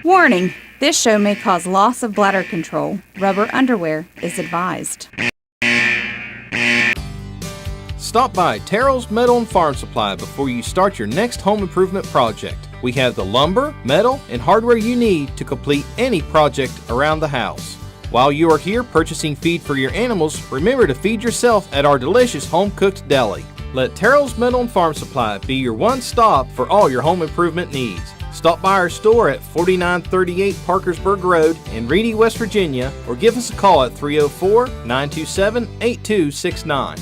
Warning: this show may cause loss of bladder control. Rubber underwear is advised. Stop by Terrell's Metal and Farm Supply before you start your next home improvement project. We have the lumber, metal, and hardware you need to complete any project around the house. While you are here purchasing feed for your animals, remember to feed yourself at our delicious home-cooked deli. Let Terrell's Metal and Farm Supply be your one-stop for all your home improvement needs. Stop by our store at 4938 Parkersburg Road in Reedy, West Virginia, or give us a call at 304-927-8269.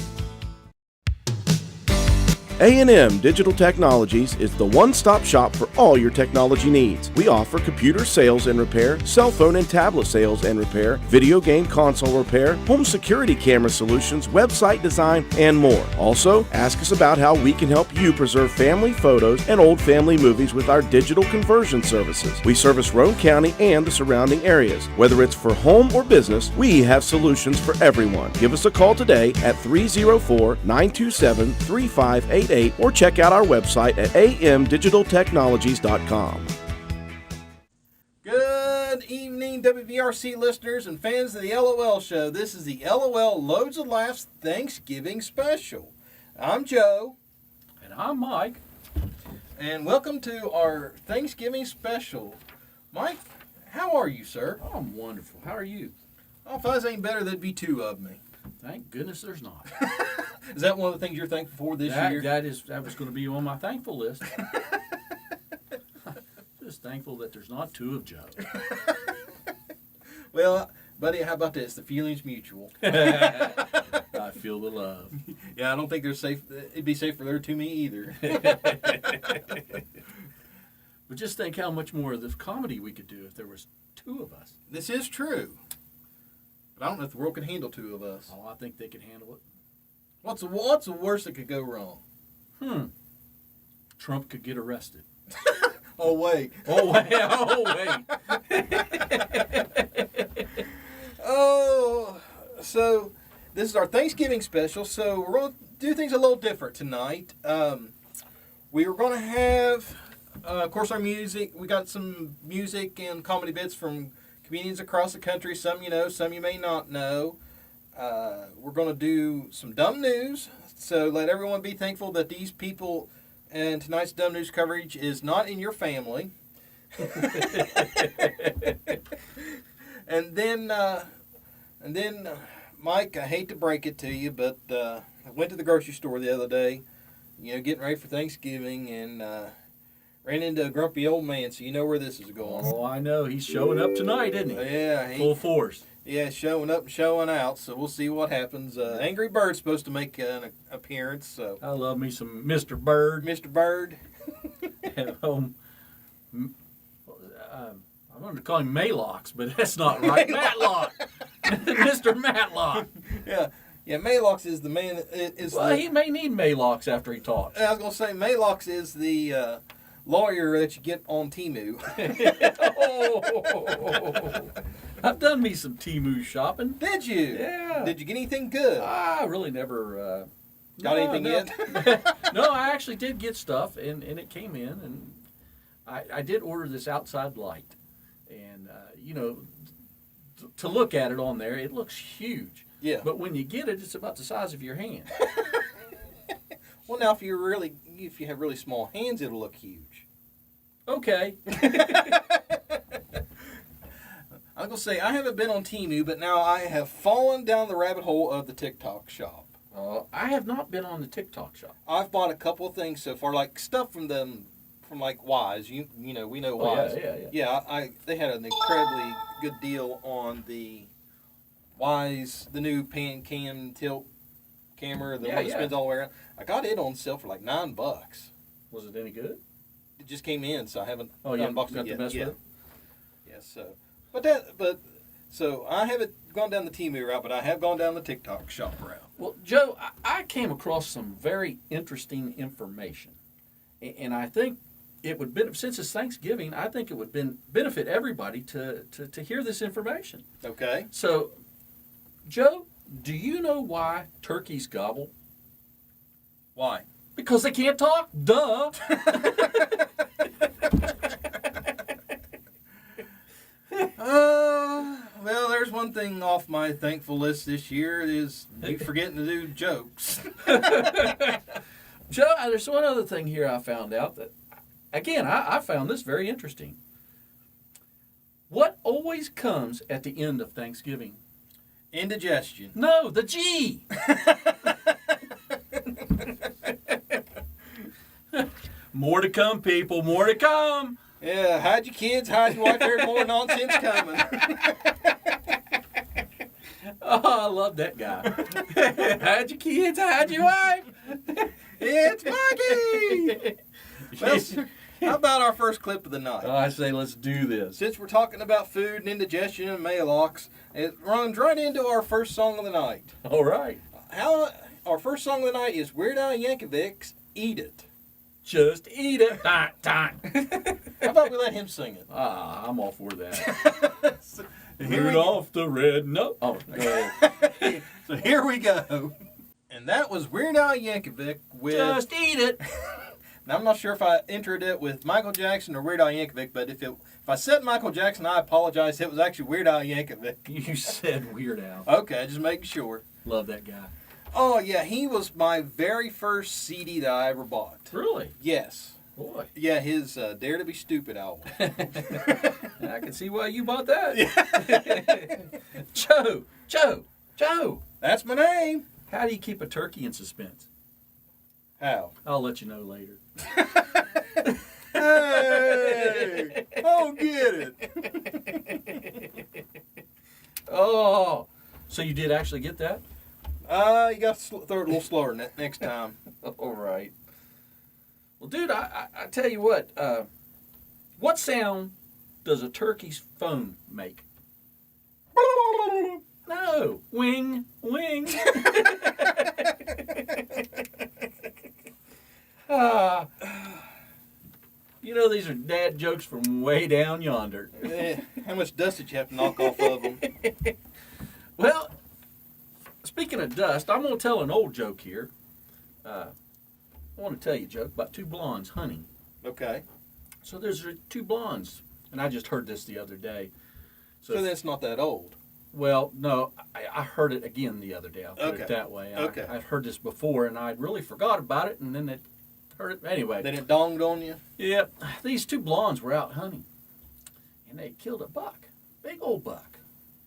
A&M Digital Technologies is the one-stop shop for all your technology needs. We offer computer sales and repair, cell phone and tablet sales and repair, video game console repair, home security camera solutions, website design, and more. Also, ask us about how we can help you preserve family photos and old family movies with our digital conversion services. We service Roane County and the surrounding areas. Whether it's for home or business, we have solutions for everyone. Give us a call today at 304-927-3588 or check out our website at amdigitaltechnologies.com. Good evening, WVRC listeners and fans of the LOL show. This is the LOL Loads of Laughs Thanksgiving Special. I'm Joe. And I'm Mike. And welcome to our Thanksgiving Special. Mike, how are you, sir? Oh, I'm wonderful. How are you? Oh, if I was any better, there'd be two of me. Thank goodness there's not. Is that one of the things you're thankful for this year? That was going to be on my thankful list. Just thankful that there's not two of Joe. Well, buddy, how about this? The feeling's mutual. I feel the love. Yeah, I don't think it'd be safe for there to me either. But just think how much more of this comedy we could do if there was two of us. This is true. But I don't know if the world can handle two of us. Oh, I think they could handle it. What's the worst that could go wrong? Trump could get arrested. Oh, wait. Oh, wait. Oh, wait. Oh, so this is our Thanksgiving special, so we're going to do things a little different tonight. We were going to have, of course, our music. We got some music and comedy bits from comedians across the country. Some you know, some you may not know. We're going to do some dumb news, so let everyone be thankful that these people and tonight's dumb news coverage is not in your family. And then, Mike, I hate to break it to you, but I went to the grocery store the other day, getting ready for Thanksgiving, and ran into a grumpy old man, so you know where this is going. Oh, I know. He's showing up tonight, isn't he? Yeah. Full force. Yeah, showing up and showing out, so we'll see what happens. Angry Bird's supposed to make an appearance, so. I love me some Mr. Bird. Mr. Bird. At home. I wanted to call him Maylocks, but that's not right. Matlock. Mr. Matlock. Yeah, Maylocks is the man. He may need Maylocks after he talks. I was going to say, Maylocks is the lawyer that you get on Temu. Oh. I've done me some Temu shopping. Did you? Yeah. Did you get anything good? I really never got anything yet? No, I actually did get stuff, and it came in, and I did order this outside light. And, to look at it on there, it looks huge. Yeah. But when you get it, it's about the size of your hand. Well, now if you have really small hands, it'll look huge. Okay. I was going to say, I haven't been on Temu, but now I have fallen down the rabbit hole of the TikTok shop. I have not been on the TikTok shop. I've bought a couple of things so far, like stuff from like Wise. We know Wise. Yeah. They had an incredibly good deal on the Wise, the new pan cam tilt camera, the one that spins all the way around. I got it on sale for like $9. Was it any good? It just came in, so I haven't unboxed it yet. yet. Mess with it? Yes, so I haven't gone down the Temu route, but I have gone down the TikTok shop route. Well, Joe, I came across some very interesting information, and I think it would benefit, since it's Thanksgiving, I think it would benefit everybody to hear this information. Okay. So, Joe, do you know why turkeys gobble? Why? Because they can't talk. Duh. one thing off my thankful list this year is me forgetting to do jokes. Joe, there's one other thing here I found out that, again, I found this very interesting. What always comes at the end of Thanksgiving? Indigestion. No, the G. More to come, people. More to come. Yeah, hide your kids, hide your wife. There's more nonsense coming. Oh, I love that guy. Hide your kids, hide your wife. It's Mikey! Well, sir, how about our first clip of the night? I say let's do this. Since we're talking about food and indigestion and mail-ox, it runs right into our first song of the night. All right. Our first song of the night is Weird Al Yankovic's Eat It. Just eat it. Time. How about we let him sing it? I'm all for that. Here off the red note. Oh, go ahead. So here we go. And that was Weird Al Yankovic with... Just eat it. Now, I'm not sure if I entered it with Michael Jackson or Weird Al Yankovic, but if I said Michael Jackson, I apologize. It was actually Weird Al Yankovic. You said Weird Al. Okay, just making sure. Love that guy. Oh, yeah, he was my very first CD that I ever bought. Really? Yes. Boy. Yeah, his Dare to Be Stupid album. I can see why you bought that. Joe. That's my name. How do you keep a turkey in suspense? How? I'll let you know later. Hey! Oh, get it. Oh, so you did actually get that? You got to throw it a little slower next time. All right. Well, dude, I tell you what sound does a turkey's phone make? No, wing. You know, these are dad jokes from way down yonder. How much dust did you have to knock off of them? Well, speaking of dust, I'm going to tell an old joke here. I want to tell you a joke about two blondes hunting. Okay. So there's two blondes, and I just heard this the other day. So that's not that old. Well, no, I heard it again the other day. I'll put it that way. Okay. I've heard this before, and I'd really forgot about it, and then it heard it anyway. Then it dawned on you? Yep. These two blondes were out hunting, and they killed a buck, big old buck,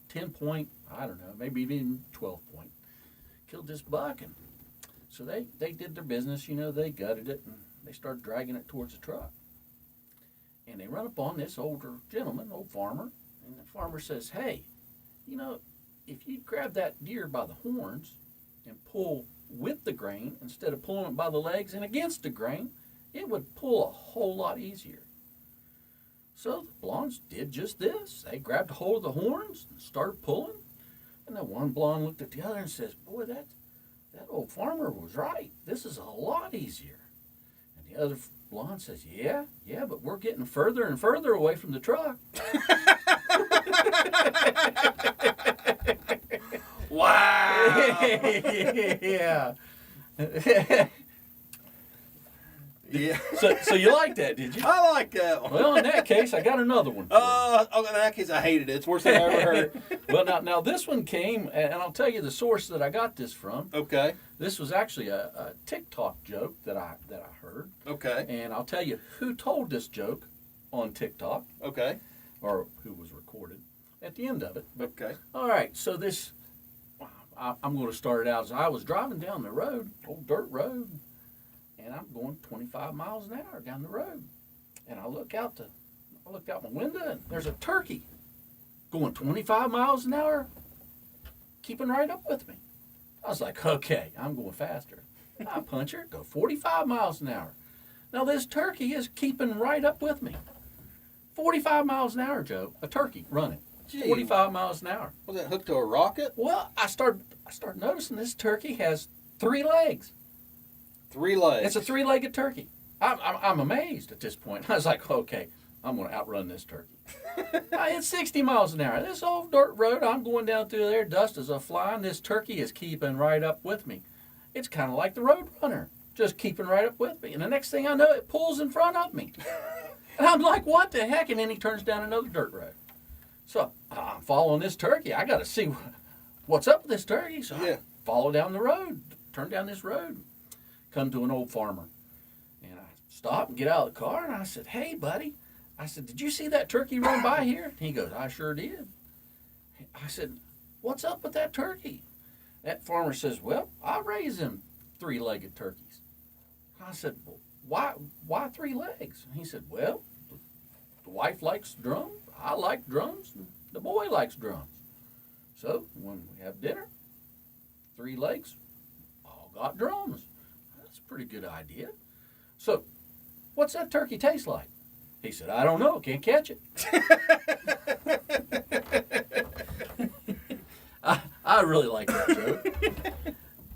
10 point, I don't know, maybe even 12 point. Killed this buck, and so they did their business. You know, they gutted it, and they started dragging it towards the truck. And they run up on this older gentleman, old farmer, and the farmer says, "Hey, you know, if you grab that deer by the horns and pull with the grain instead of pulling it by the legs and against the grain, it would pull a whole lot easier." So the blondes did just this. They grabbed a hold of the horns and started pulling. And then one blonde looked at the other and says, "Boy, that old farmer was right. This is a lot easier." And the other blonde says, Yeah, but we're getting further and further away from the truck." Wow! Yeah. Yeah. So you liked that, did you? I like that one. Well, in that case, I got another one. For you. In that case, I hated it. It's the worst thing I ever heard. Well, now this one came, and I'll tell you the source that I got this from. Okay. This was actually a TikTok joke that I heard. Okay. And I'll tell you who told this joke on TikTok. Okay. Or who was recorded at the end of it. But, okay. All right, so this, I'm going to start it out as I was driving down the road, old dirt road, and I'm going 25 miles an hour down the road. And I looked out my window, and there's a turkey going 25 miles an hour, keeping right up with me. I was like, okay, I'm going faster. I punch her, go 45 miles an hour. Now this turkey is keeping right up with me. 45 miles an hour, Joe. A turkey running. Gee. 45 miles an hour. Was that hooked to a rocket? Well, I start noticing this turkey has 3 legs. 3 legs. It's a 3-legged turkey. I'm amazed at this point. I was like, okay, I'm going to outrun this turkey. I hit 60 miles an hour. This old dirt road, I'm going down through there, dust is a-flying. This turkey is keeping right up with me. It's kind of like the road runner, just keeping right up with me. And the next thing I know, it pulls in front of me. And I'm like, what the heck? And then he turns down another dirt road. So I'm following this turkey. I got to see what's up with this turkey. So I follow down the road, turn down this road, come to an old farmer. And I stop and get out of the car, and I said, "Hey, buddy." I said, "Did you see that turkey run by here?" He goes, "I sure did." I said, "What's up with that turkey?" That farmer says, "Well, I raise them three-legged turkeys." I said, "Well, why three legs?" He said, "Well, the wife likes drums, I like drums, and the boy likes drums. So when we have dinner, three legs, all got drums. That's a pretty good idea. So what's that turkey taste like?" He said, "I don't know, can't catch it." I really like that joke.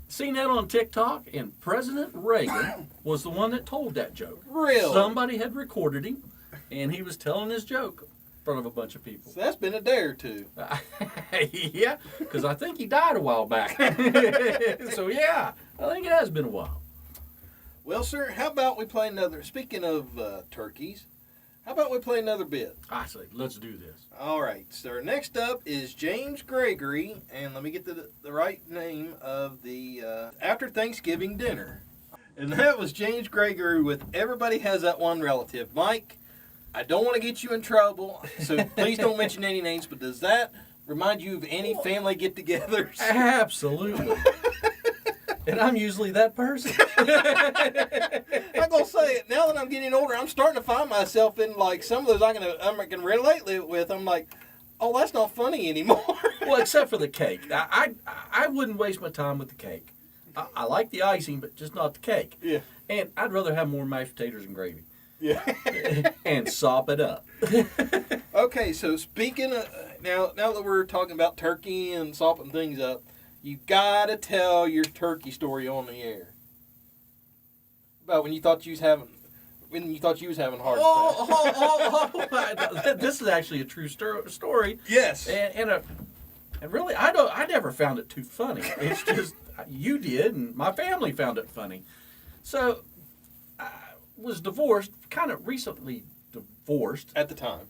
Seen that on TikTok, and President Reagan was the one that told that joke. Really? Somebody had recorded him, and he was telling his joke in front of a bunch of people. So that's been a day or two. Yeah, because I think he died a while back. So yeah, I think it has been a while. Well, sir, how about we play another, speaking of turkeys, how about we play another bit? I say, let's do this. All right, sir. Next up is James Gregory, and let me get the right name of the After Thanksgiving Dinner. And that was James Gregory with Everybody Has That One Relative. Mike, I don't want to get you in trouble, so please don't mention any names, but does that remind you of any family get-togethers? Absolutely. And I'm usually that person. I'm gonna say it. Now that I'm getting older, I'm starting to find myself in like some of those I can relate with. I'm like, oh, that's not funny anymore. Well, except for the cake. I wouldn't waste my time with the cake. I like the icing, but just not the cake. Yeah. And I'd rather have more mashed potatoes and gravy. Yeah. And sop it up. Okay, so speaking of now that we're talking about turkey and sopping things up, you gotta tell your turkey story on the air. About when you thought you was having a heart attack. This is actually a true story. Yes. And really, I never found it too funny. It's just you did, and my family found it funny. So I was divorced, kind of recently divorced At the time.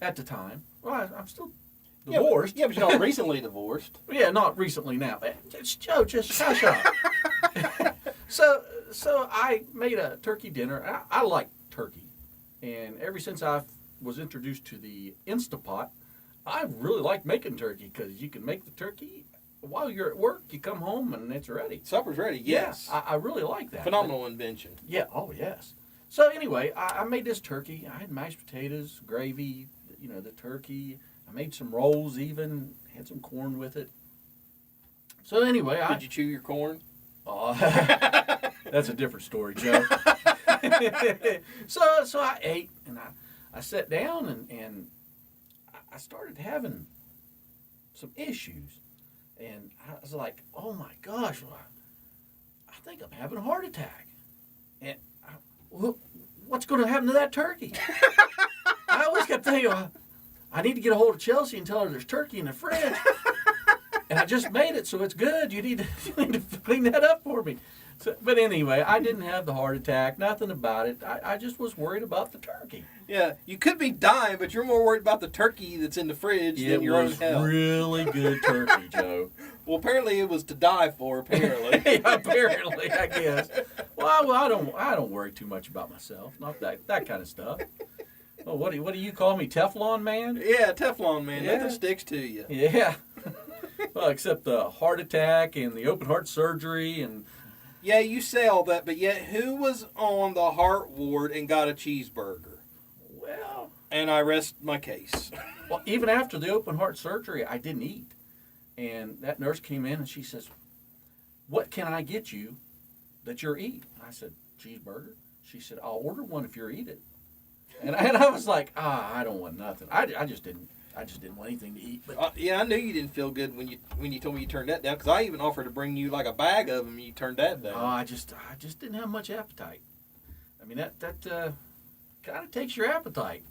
Well, I'm still divorced. Yeah, but you're not recently divorced. Yeah, not recently now. Joe, just hush up. So I made a turkey dinner. I like turkey. And ever since I was introduced to the Instapot, I really like making turkey because you can make the turkey while you're at work. You come home and it's ready. Supper's ready, yes. Yeah, I really like that. Phenomenal invention. Yeah, oh yes. So anyway, I made this turkey. I had mashed potatoes, gravy, the turkey. I made some rolls even, had some corn with it. So anyway, Did you chew your corn? That's a different story, Joe. So I ate, and I sat down, and I started having some issues. And I was like, oh my gosh, I think I'm having a heart attack. And what's going to happen to that turkey? I always kept thinking, I need to get a hold of Chelsea and tell her there's turkey in the fridge. And I just made it, so it's good. You need to clean that up for me. So, but anyway, I didn't have the heart attack, nothing about it. I just was worried about the turkey. Yeah, you could be dying, but you're more worried about the turkey that's in the fridge than your own health. It was really good turkey, Joe. Well, apparently it was to die for, apparently. Yeah, apparently, I guess. Well, I don't worry too much about myself. Not that kind of stuff. Oh, what do you call me, Teflon man? Yeah, Teflon man. Yeah. Nothing sticks to you. Yeah. Well, except the heart attack and the open heart surgery and. Yeah, you say all that, but yet who was on the heart ward and got a cheeseburger? Well. And I rest my case. Well, even after the open heart surgery, I didn't eat. And that nurse came in and she says, "What can I get you that you're eating?" I said, "Cheeseburger." She said, "I'll order one if you're eating." And I was like, I don't want nothing. I just didn't want anything to eat. But yeah, I knew you didn't feel good when you told me you turned that down, because I even offered to bring you like a bag of them and you turned that down. I just didn't have much appetite. I mean, that kind of takes your appetite.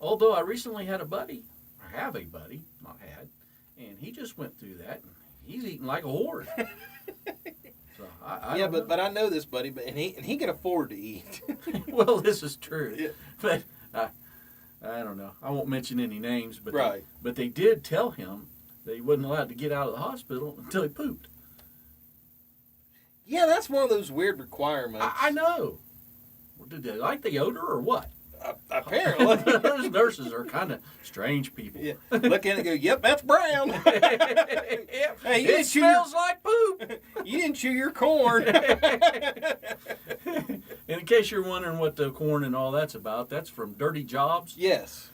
Although I recently had a buddy, or have a buddy, not had, and he just went through that, and he's eating like a horse. So I yeah, don't but I know this buddy, and he can afford to eat. Well, this is true. Yeah. But I don't know. I won't mention any names, but Right. but they did tell him that he wasn't allowed to get out of the hospital until he pooped. Yeah, that's one of those weird requirements. I know. Well, did they like the odor or what? Apparently. Those nurses are kind of strange people. Yeah. Look at it and go, yep, that's brown. Yep. Hey, you It didn't chew your- smells like poop. You didn't chew your corn. And in case you're wondering what the corn and all that's about, that's from Dirty Jobs. Yes.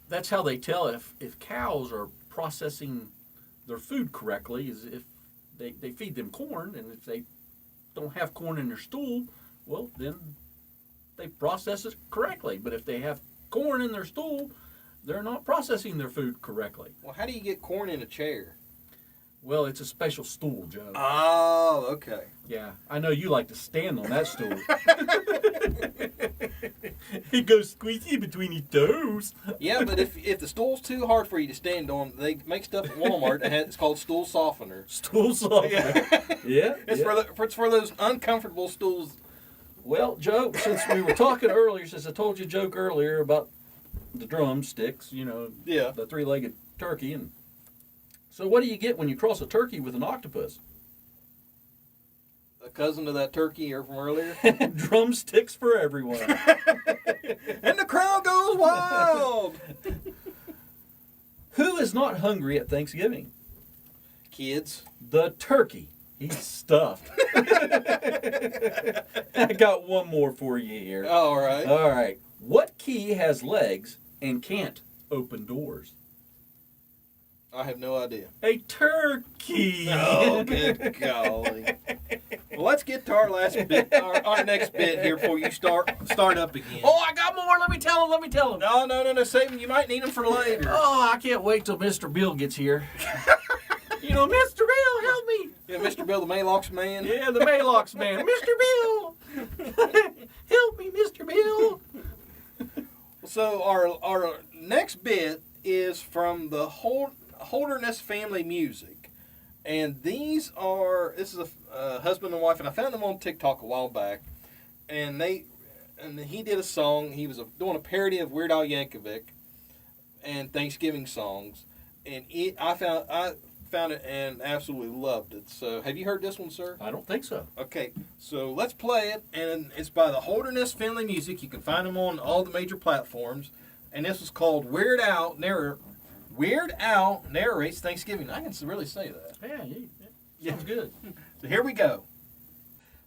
That's how they tell if cows are processing their food correctly, is if they feed them corn, and if they don't have corn in their stool, well, then they process it correctly. But if they have corn in their stool, they're not processing their food correctly. Well, how do you get corn in a chair? Well, it's a special stool, Joe. Oh, okay. Yeah, I know you like to stand on that stool. He goes squeaky between his toes. Yeah, but if the stool's too hard for you to stand on, they make stuff at Walmart that it's called stool softener. Stool softener. Yeah. It's for those uncomfortable stools. Well, Joe, since we were talking earlier, since I told you a joke earlier about the drumsticks, you know, Yeah. the three-legged turkey, and so what do you get when you cross a turkey with an octopus? A cousin of that turkey from earlier. Drumsticks for everyone. And the crowd goes wild. Who is not hungry at Thanksgiving? Kids. The turkey. He's stuffed. I got one more for you here. All right. All right. What key has legs and can't open doors? I have no idea. A turkey. Oh, good golly. Well, let's get to our last bit, our next bit here before you start up again. Oh, I got more. Let me tell him. No. Save them. You might need them for later. Oh, I can't wait till Mr. Bill gets here. You know, Mr. Bill, help me. Yeah, Mr. Bill, the Maylocks man. Yeah, the Maylocks man. Mr. Bill. Help me, Mr. Bill. So our next bit is from the Holderness family music. And this is a husband and wife, and I found them on TikTok a while back. And he did a song. He was doing a parody of Weird Al Yankovic and Thanksgiving songs. And I found it and absolutely loved it. So have you heard this one, sir? I don't think so. Okay, so let's play it. And it's by the Holderness family music. You can find them on all the major platforms. And this was called Weird Al Narrates Thanksgiving. I can really say that. Yeah, sounds good. So here we go.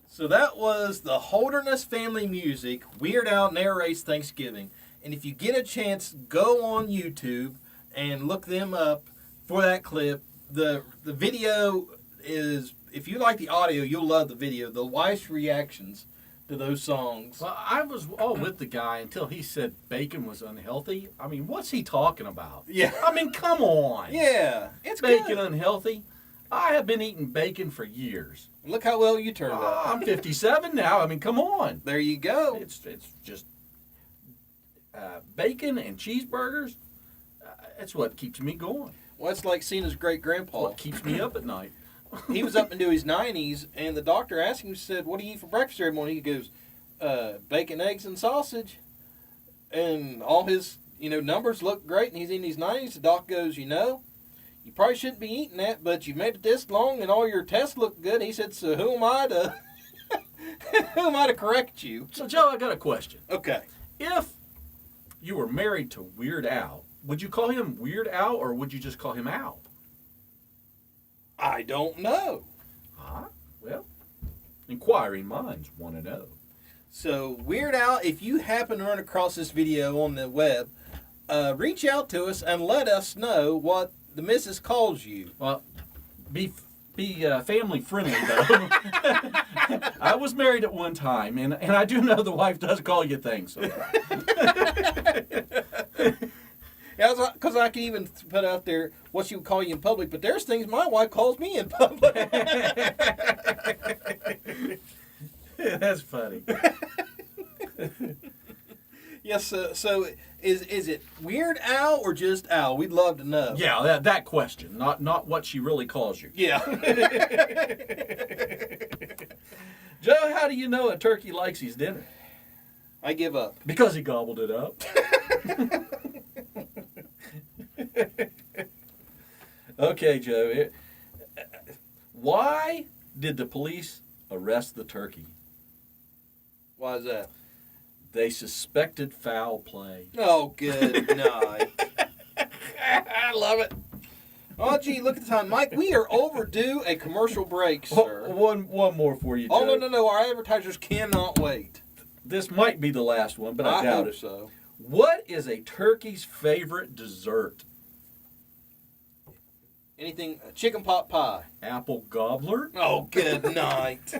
So that was the Holderness family music. Weird Al Narrates Thanksgiving. And if you get a chance, go on YouTube and look them up for that clip. The video is, if you like the audio, you'll love the video. The wife's reactions to those songs. Well, I was all with the guy until he said bacon was unhealthy. I mean, what's he talking about? Yeah. I mean, come on. Yeah, it's Bacon good. unhealthy? I have been eating bacon for years. Look how well you turned out. I'm 57 now. I mean, come on. There you go. It's just bacon and cheeseburgers. That's what keeps me going. Well, it's like seeing his great grandpa. What keeps me up at night. He was up into his 90s, and the doctor asked him, said, "What do you eat for breakfast every morning?" He goes, "Bacon, eggs, and sausage." And all his numbers look great, and he's in his 90s. The doc goes, "You probably shouldn't be eating that, but you made it this long, and all your tests look good." He said, "So who am I to correct you?" So, Joe, I got a question. Okay. If you were married to Weird Al, would you call him Weird Al, or would you just call him Al? I don't know. Well, inquiring minds want to know. So, Weird Al, if you happen to run across this video on the web, reach out to us and let us know what the missus calls you. Well, be family friendly, though. I was married at one time, and I do know the wife does call you things. So. Yeah, because I can even put out there what she would call you in public, but there's things my wife calls me in public. That's funny. Yes, so is it Weird Al or just Al? We'd love to know. Yeah, that question, not what she really calls you. Yeah. Joe, how do you know a turkey likes his dinner? I give up. Because he gobbled it up. Okay, Joe. Why did the police arrest the turkey? Why is that? They suspected foul play. Oh, good night. I love it. Oh, gee, look at the time. Mike, we are overdue a commercial break, sir. One more for you, Joe. Oh, no. Our advertisers cannot wait. This might be the last one, but I doubt hope it. so. What is a turkey's favorite dessert? Anything, chicken pot pie. Apple gobbler? Oh, good night.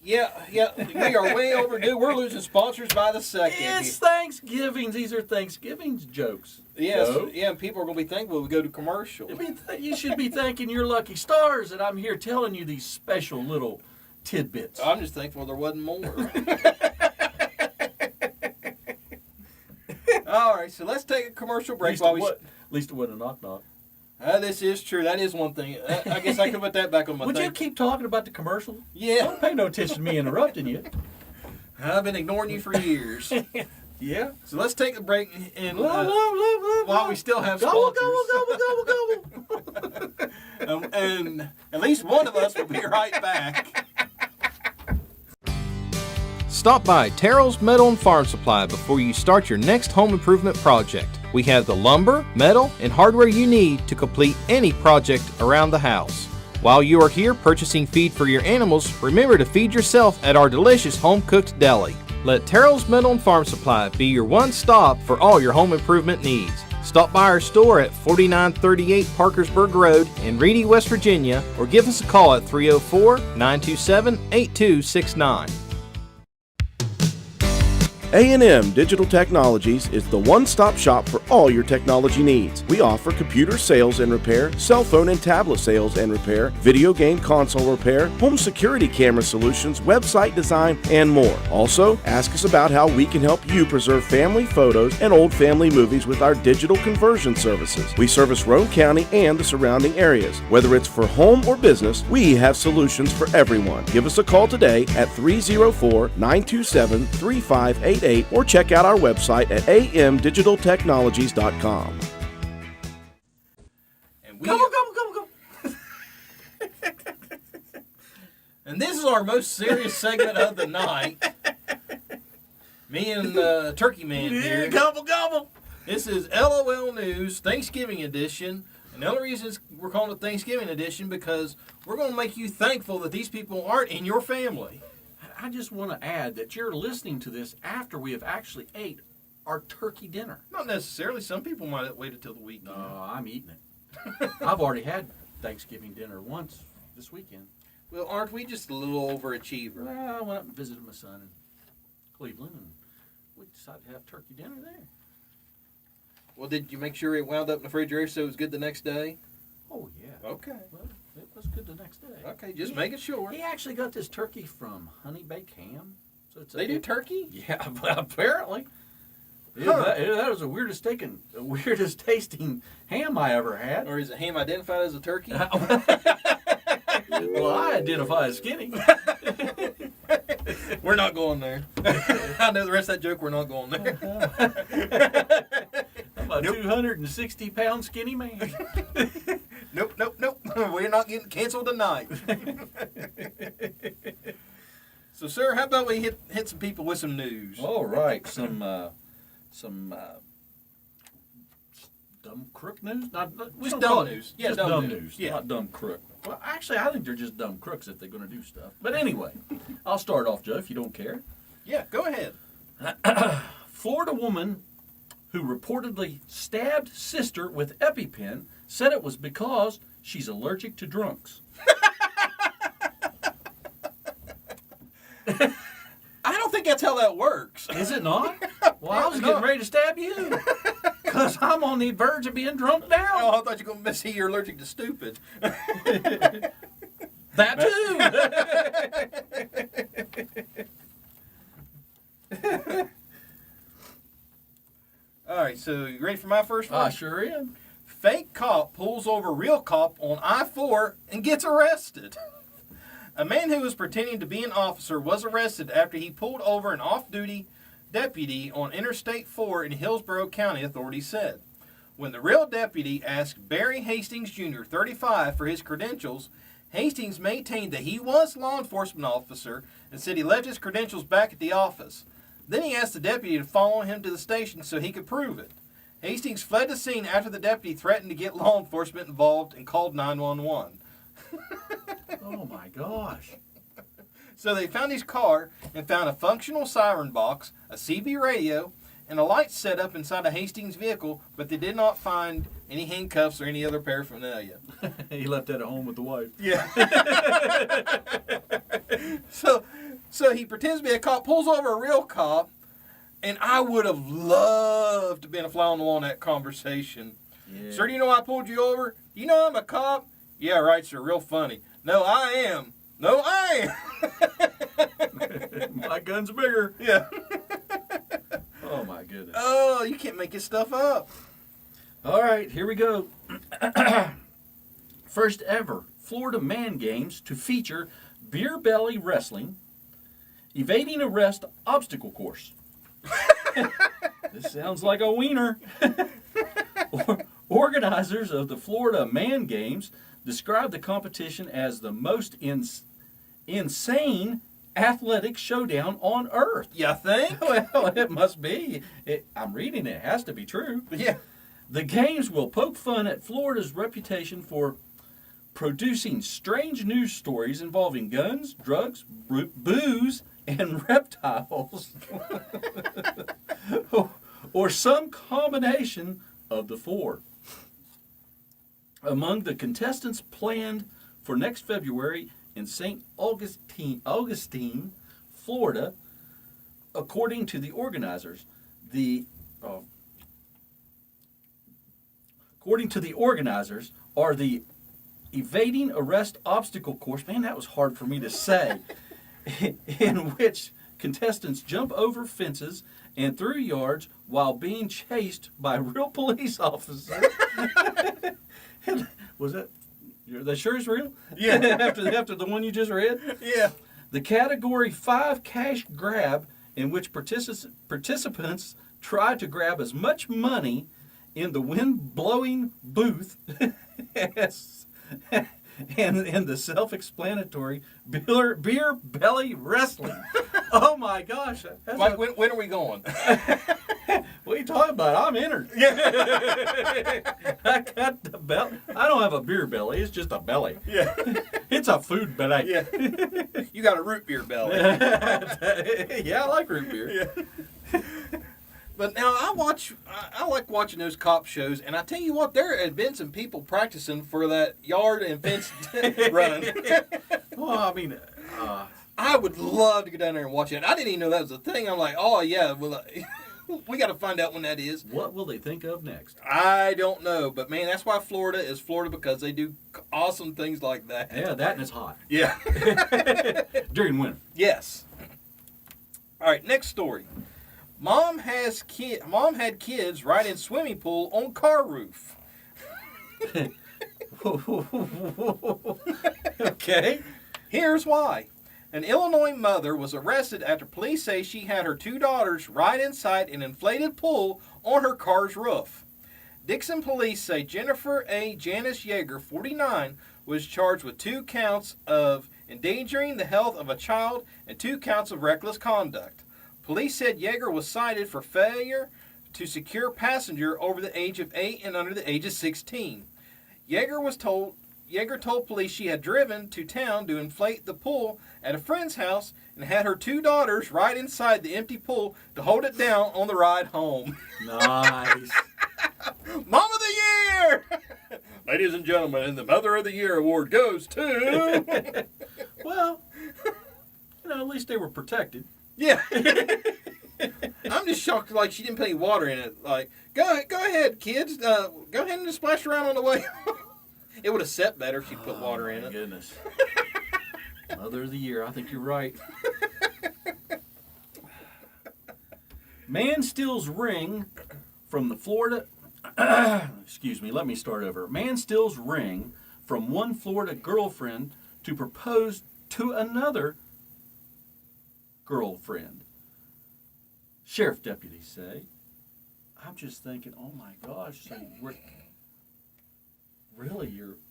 Yeah, we are way overdue. We're losing sponsors by the second. It's Thanksgiving. These are Thanksgiving jokes. Yes, Joe. yeah, and people are going to be thankful we go to commercial. You should be thanking your lucky stars that I'm here telling you these special little tidbits. I'm just thankful there wasn't more. All right, so let's take a commercial break while we. At least it wasn't a knock-knock. This is true. That is one thing. I guess I could put that back on my Would thing. you keep talking about the commercial? Yeah, Don't pay no attention to me interrupting you. I've been ignoring you for years. Yeah. So let's take a break and While while we still have Gobble, sponsors. gobble, gobble. And at least one of us will be right back. Stop by Terrell's Metal and Farm Supply before you start your next home improvement project. We have the lumber, metal, and hardware you need to complete any project around the house. While you are here purchasing feed for your animals, remember to feed yourself at our delicious home-cooked deli. Let Terrell's Metal and Farm Supply be your one-stop for all your home improvement needs. Stop by our store at 4938 Parkersburg Road in Reedy, West Virginia, or give us a call at 304-927-8269. A&M Digital Technologies is the one-stop shop for all your technology needs. We offer computer sales and repair, cell phone and tablet sales and repair, video game console repair, home security camera solutions, website design, and more. Also, ask us about how we can help you preserve family photos and old family movies with our digital conversion services. We service Roane County and the surrounding areas. Whether it's for home or business, we have solutions for everyone. Give us a call today at 304-927-3588 or check out our website at amdigitaltechnologies.com. And we Gobble, gobble, gobble, gobble. And this is our most serious segment of the night. Me and Turkey Man here. Gobble, gobble. This is LOL News Thanksgiving Edition. And the only reason we're calling it Thanksgiving Edition because we're going to make you thankful that these people aren't in your family. I just want to add that you're listening to this after we have actually ate our turkey dinner. Not necessarily. Some people might have waited till the weekend. No, I'm eating it. I've already had Thanksgiving dinner once this weekend. Well, aren't we just a little overachiever? Well, I went up and visited my son in Cleveland, and we decided to have turkey dinner there. Well, did you make sure it wound up in the refrigerator so it was good the next day? Oh, yeah. Okay. Well, it was good the next day. Okay, just making sure. He actually got this turkey from Honey Baked Ham. So it's They do turkey? Yeah, apparently. Huh. That was the weirdest tasting ham I ever had. Or is it ham identified as a turkey? Well, I identify as skinny. We're not going there. I know the rest of that joke, we're not going there. I'm a 260-pound skinny man. Nope. We're not getting canceled tonight. So, sir, how about we hit some people with some news? All right, some dumb crook news. Just dumb news. Yeah, just dumb dumb news. news. Yeah. Not dumb crook. Well, actually, I think they're just dumb crooks if they're going to do stuff. But anyway, I'll start off, Joe, if you don't care. Yeah, go ahead. Florida woman who reportedly stabbed sister with EpiPen said it was because she's allergic to drunks. I don't think that's how that works. Is it not? Well, I was getting ready to stab you. Because I'm on the verge of being drunk now. Oh, I thought you were going to say you're allergic to stupid. That too. All right, so you ready for my first one? I sure am. Fake cop pulls over real cop on I-4 and gets arrested. A man who was pretending to be an officer was arrested after he pulled over an off-duty deputy on Interstate 4 in Hillsborough County, authorities said. When the real deputy asked Barry Hastings Jr., 35, for his credentials, Hastings maintained that he was a law enforcement officer and said he left his credentials back at the office. Then he asked the deputy to follow him to the station so he could prove it. Hastings fled the scene after the deputy threatened to get law enforcement involved and called 911. Oh my gosh. So they found his car and found a functional siren box, a CB radio, and a light set up inside a Hastings vehicle, but they did not find any handcuffs or any other paraphernalia. He left that at home with the wife. Yeah. So he pretends to be a cop, pulls over a real cop, and I would have loved to be a fly on the wall in that conversation. Yeah. Sir, do you know why I pulled you over? You know I'm a cop? Yeah, right, sir. Real funny. No, I am. No, I am. My gun's bigger. Yeah. Oh my goodness. Oh, you can't make this stuff up. All right, here we go. First ever Florida Man Games to feature beer belly wrestling, evading arrest obstacle course. This sounds like a wiener. Organizers of the Florida Man Games described the competition as the most insane athletic showdown on earth. You think? Well, it must be. I'm reading it. It has to be true. Yeah. The games will poke fun at Florida's reputation for producing strange news stories involving guns, drugs, booze, and reptiles. Or some combination of the four. Among the contestants planned for next February in St. Augustine, Florida, according to the organizers, are the evading arrest obstacle course. Man, that was hard for me to say. In which contestants jump over fences and through yards while being chased by real police officers. Was that sure is real? Yeah. after the one you just read? Yeah. The Category 5 cash grab, in which participants try to grab as much money in the wind-blowing booth and the self-explanatory beer belly wrestling. Oh my gosh. Mike, when are we going? What are you talking about? I'm entered. I got the belly. I don't have a beer belly. It's just a belly. Yeah. It's a food belly. Yeah. You got a root beer belly. Yeah, I like root beer. Yeah. But now I like watching those cop shows, and I tell you what, there had been some people practicing for that yard and fence run. Well, I mean, I would love to go down there and watch it. I didn't even know that was a thing. I'm like, oh yeah, well, we got to find out when that is. what will they think of next? I don't know, but man, that's why Florida is Florida, because they do awesome things like that. Yeah, that and it's hot. Yeah. During winter. Yes. All right, next story. Mom had kids ride in swimming pool on car roof. Okay. Here's why. An Illinois mother was arrested after police say she had her two daughters ride inside an inflated pool on her car's roof. Dixon police say Jennifer A. Janice Yeager, 49, was charged with 2 counts of endangering the health of a child and 2 counts of reckless conduct. Police said Yeager was cited for failure to secure passenger over the age of 8 and under the age of 16. Yeager told police she had driven to town to inflate the pool at a friend's house and had her 2 daughters ride inside the empty pool to hold it down on the ride home. Nice. Mom of the Year! Ladies and gentlemen, the Mother of the Year award goes to... Well, at least they were protected. Yeah. I'm just shocked, like, she didn't put any water in it. Like, go ahead, kids. Go ahead and just splash around on the way. It would have set better if she put water in My it. goodness. Mother of the Year. I think you're right. Man steals ring from the Florida... Excuse me, let me start over. Man steals ring from one Florida girlfriend to propose to another girlfriend. Sheriff deputies say, I'm just thinking, oh my gosh, so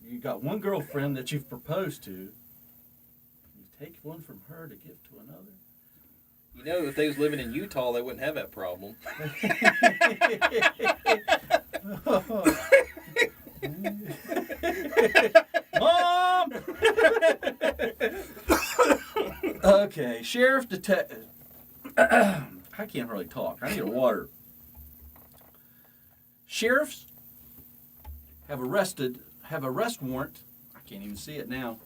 you got one girlfriend that you've proposed to. You take one from her to give to another. You know, if they was living in Utah, they wouldn't have that problem. Mom! Okay, sheriff detective. I can't really talk. I need a water. Sheriffs have arrest warrant. I can't even see it now.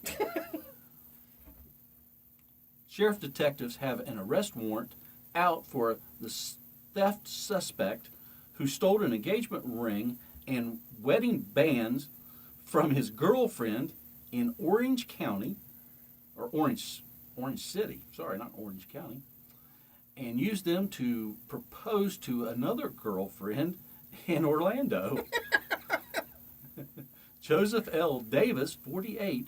Sheriff detectives have an arrest warrant out for the theft suspect who stole an engagement ring and wedding bands from his girlfriend in Orange County, or Orange City, sorry, not Orange County, and used them to propose to another girlfriend in Orlando. Joseph L. Davis, 48,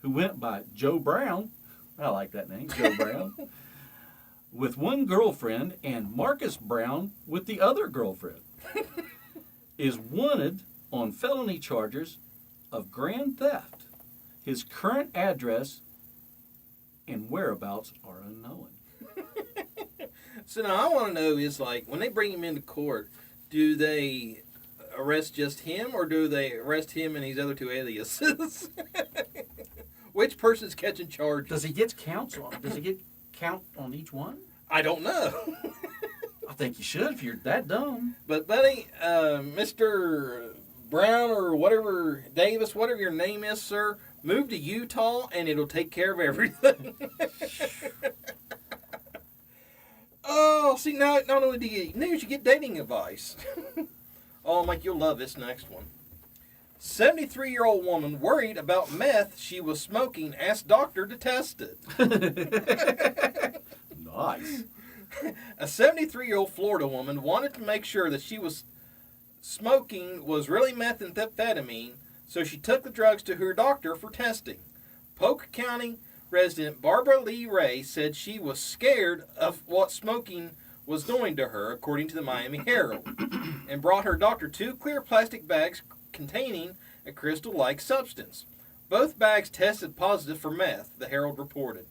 who went by Joe Brown, I like that name, Joe Brown, with one girlfriend, and Marcus Brown with the other girlfriend, is wanted on felony charges of grand theft. His current address and whereabouts are unknown. So now I want to know is like, when they bring him into court, do they arrest just him or do they arrest him and these other two aliases? Which person's catching charges? Does he get counts on? Does he get count on each one? I don't know. I think you should if you're that dumb. But buddy, Mr. Brown or whatever, Davis, whatever your name is, sir, move to Utah and it'll take care of everything. Oh, see, now not only do you get news, you get dating advice. Oh, Mike, you'll love this next one. 73-year-old woman worried about meth she was smoking asked doctor to test it. Nice. A 73-year-old Florida woman wanted to make sure that she was smoking was really methamphetamine, so she took the drugs to her doctor for testing. Polk County resident Barbara Lee Ray said she was scared of what smoking was doing to her, according to the Miami Herald, and brought her doctor 2 clear plastic bags containing a crystal-like substance. Both bags tested positive for meth, the Herald reported.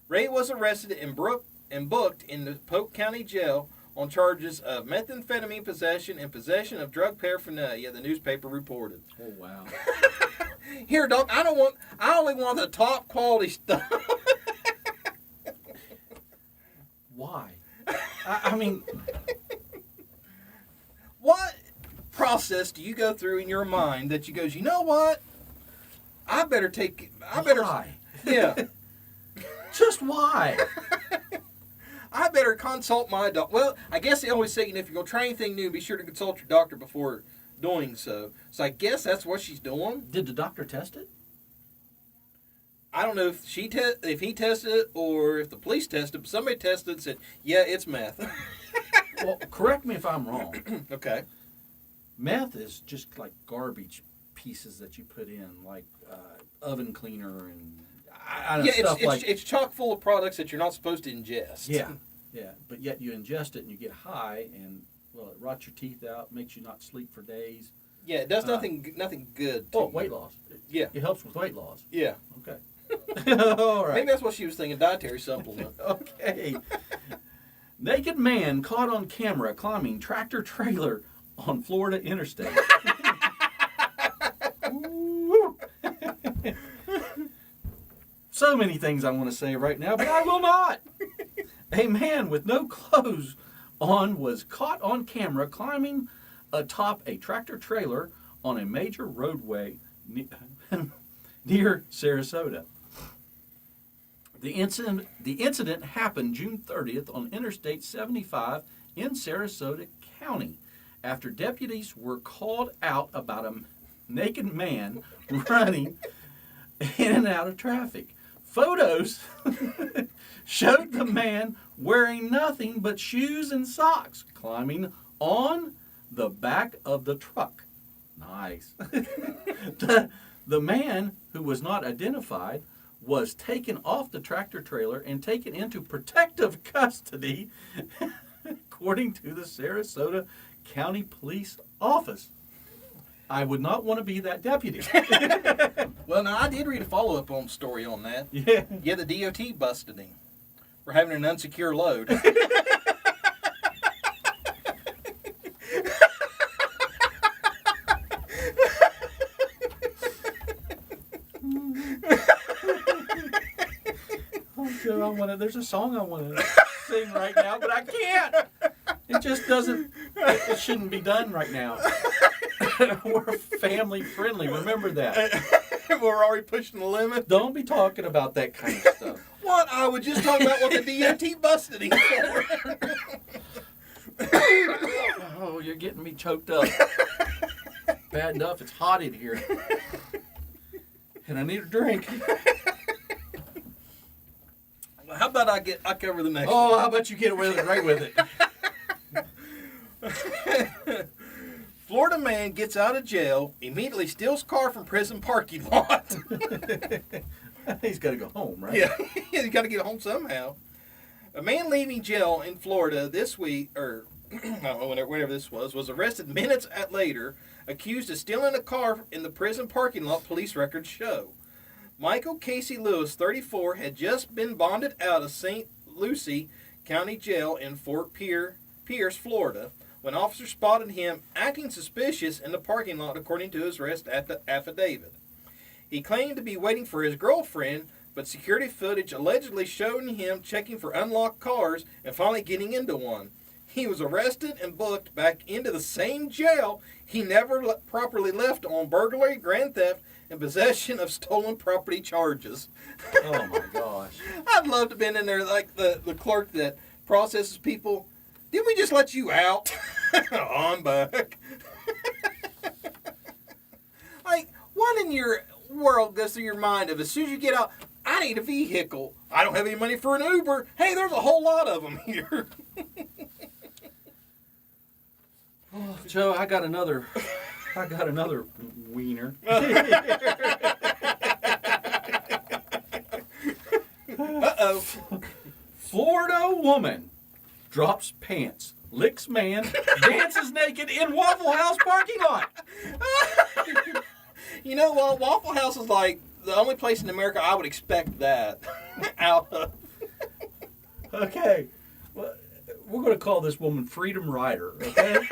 Ray was arrested and booked in the Polk County Jail on charges of methamphetamine possession and possession of drug paraphernalia, the newspaper reported. Oh, wow. Here, Doc, I only want the top quality stuff. Why? I mean, what process do you go through in your mind that you goes, you know what? I better. why? Yeah. Just why? I better consult my doctor. Well, I guess they always say, if you're going to try anything new, be sure to consult your doctor before doing so. So I guess that's what she's doing. Did the doctor test it? I don't know if if he tested it or if the police tested it, but somebody tested it and said, yeah, it's meth. Well, correct me if I'm wrong. Okay. Meth is just like garbage pieces that you put in, like oven cleaner and it's chock full of products that you're not supposed to ingest. Yeah, but yet you ingest it and you get high, and well, it rots your teeth out, makes you not sleep for days. Yeah, it does nothing good. To you. Weight loss. Yeah, it helps with weight loss. Yeah. Okay. All right. Maybe that's what she was thinking. Dietary supplement. Okay. Naked man caught on camera climbing tractor trailer on Florida interstate. So many things I want to say right now, but I will not. A man with no clothes on was caught on camera climbing atop a tractor trailer on a major roadway near Sarasota. The incident happened June 30th on Interstate 75 in Sarasota County after deputies were called out about a naked man running in and out of traffic. Photos showed the man wearing nothing but shoes and socks climbing on the back of the truck. Nice. The man, who was not identified, was taken off the tractor trailer and taken into protective custody, according to the Sarasota County Police Office. I would not want to be that deputy. Well, now I did read a follow-up on story on that. Yeah. Yeah, the DOT busted him for having an unsecure load. There's a song I want to sing right now, but I can't. It just doesn't. It shouldn't be done right now. We're family friendly. Remember that. We're already pushing the limit. Don't be talking about that kind of stuff. What? I was just talking about what the DOT busted him for. Oh, you're getting me choked up. Bad enough it's hot in here, and I need a drink. How about I cover the next one? Oh, how about you get right with it? Florida man gets out of jail, immediately steals car from prison parking lot. He's got to go home, right? Yeah, he's got to get home somehow. A man leaving jail in Florida this week, or whenever this was arrested minutes later, accused of stealing a car in the prison parking lot, police records show. Michael Casey Lewis, 34, had just been bonded out of St. Lucie County Jail in Fort Pierce, Florida, when officers spotted him acting suspicious in the parking lot, according to his arrest affidavit. He claimed to be waiting for his girlfriend, but security footage allegedly showed him checking for unlocked cars and finally getting into one. He was arrested and booked back into the same jail he never properly left on burglary, grand theft, and possession of stolen property charges. Oh my gosh. I'd love to have been in there like the clerk that processes people. Didn't we just let you out? On back. Like, what in your world goes through your mind of as soon as you get out, I need a vehicle. I don't have any money for an Uber. Hey, there's a whole lot of them here. Oh, Joe, I got another wiener. Uh-oh. Florida woman drops pants, licks man, dances naked in Waffle House parking lot. You know what? Waffle House is like the only place in America I would expect that out of. Okay, well, we're going to call this woman Freedom Rider, okay?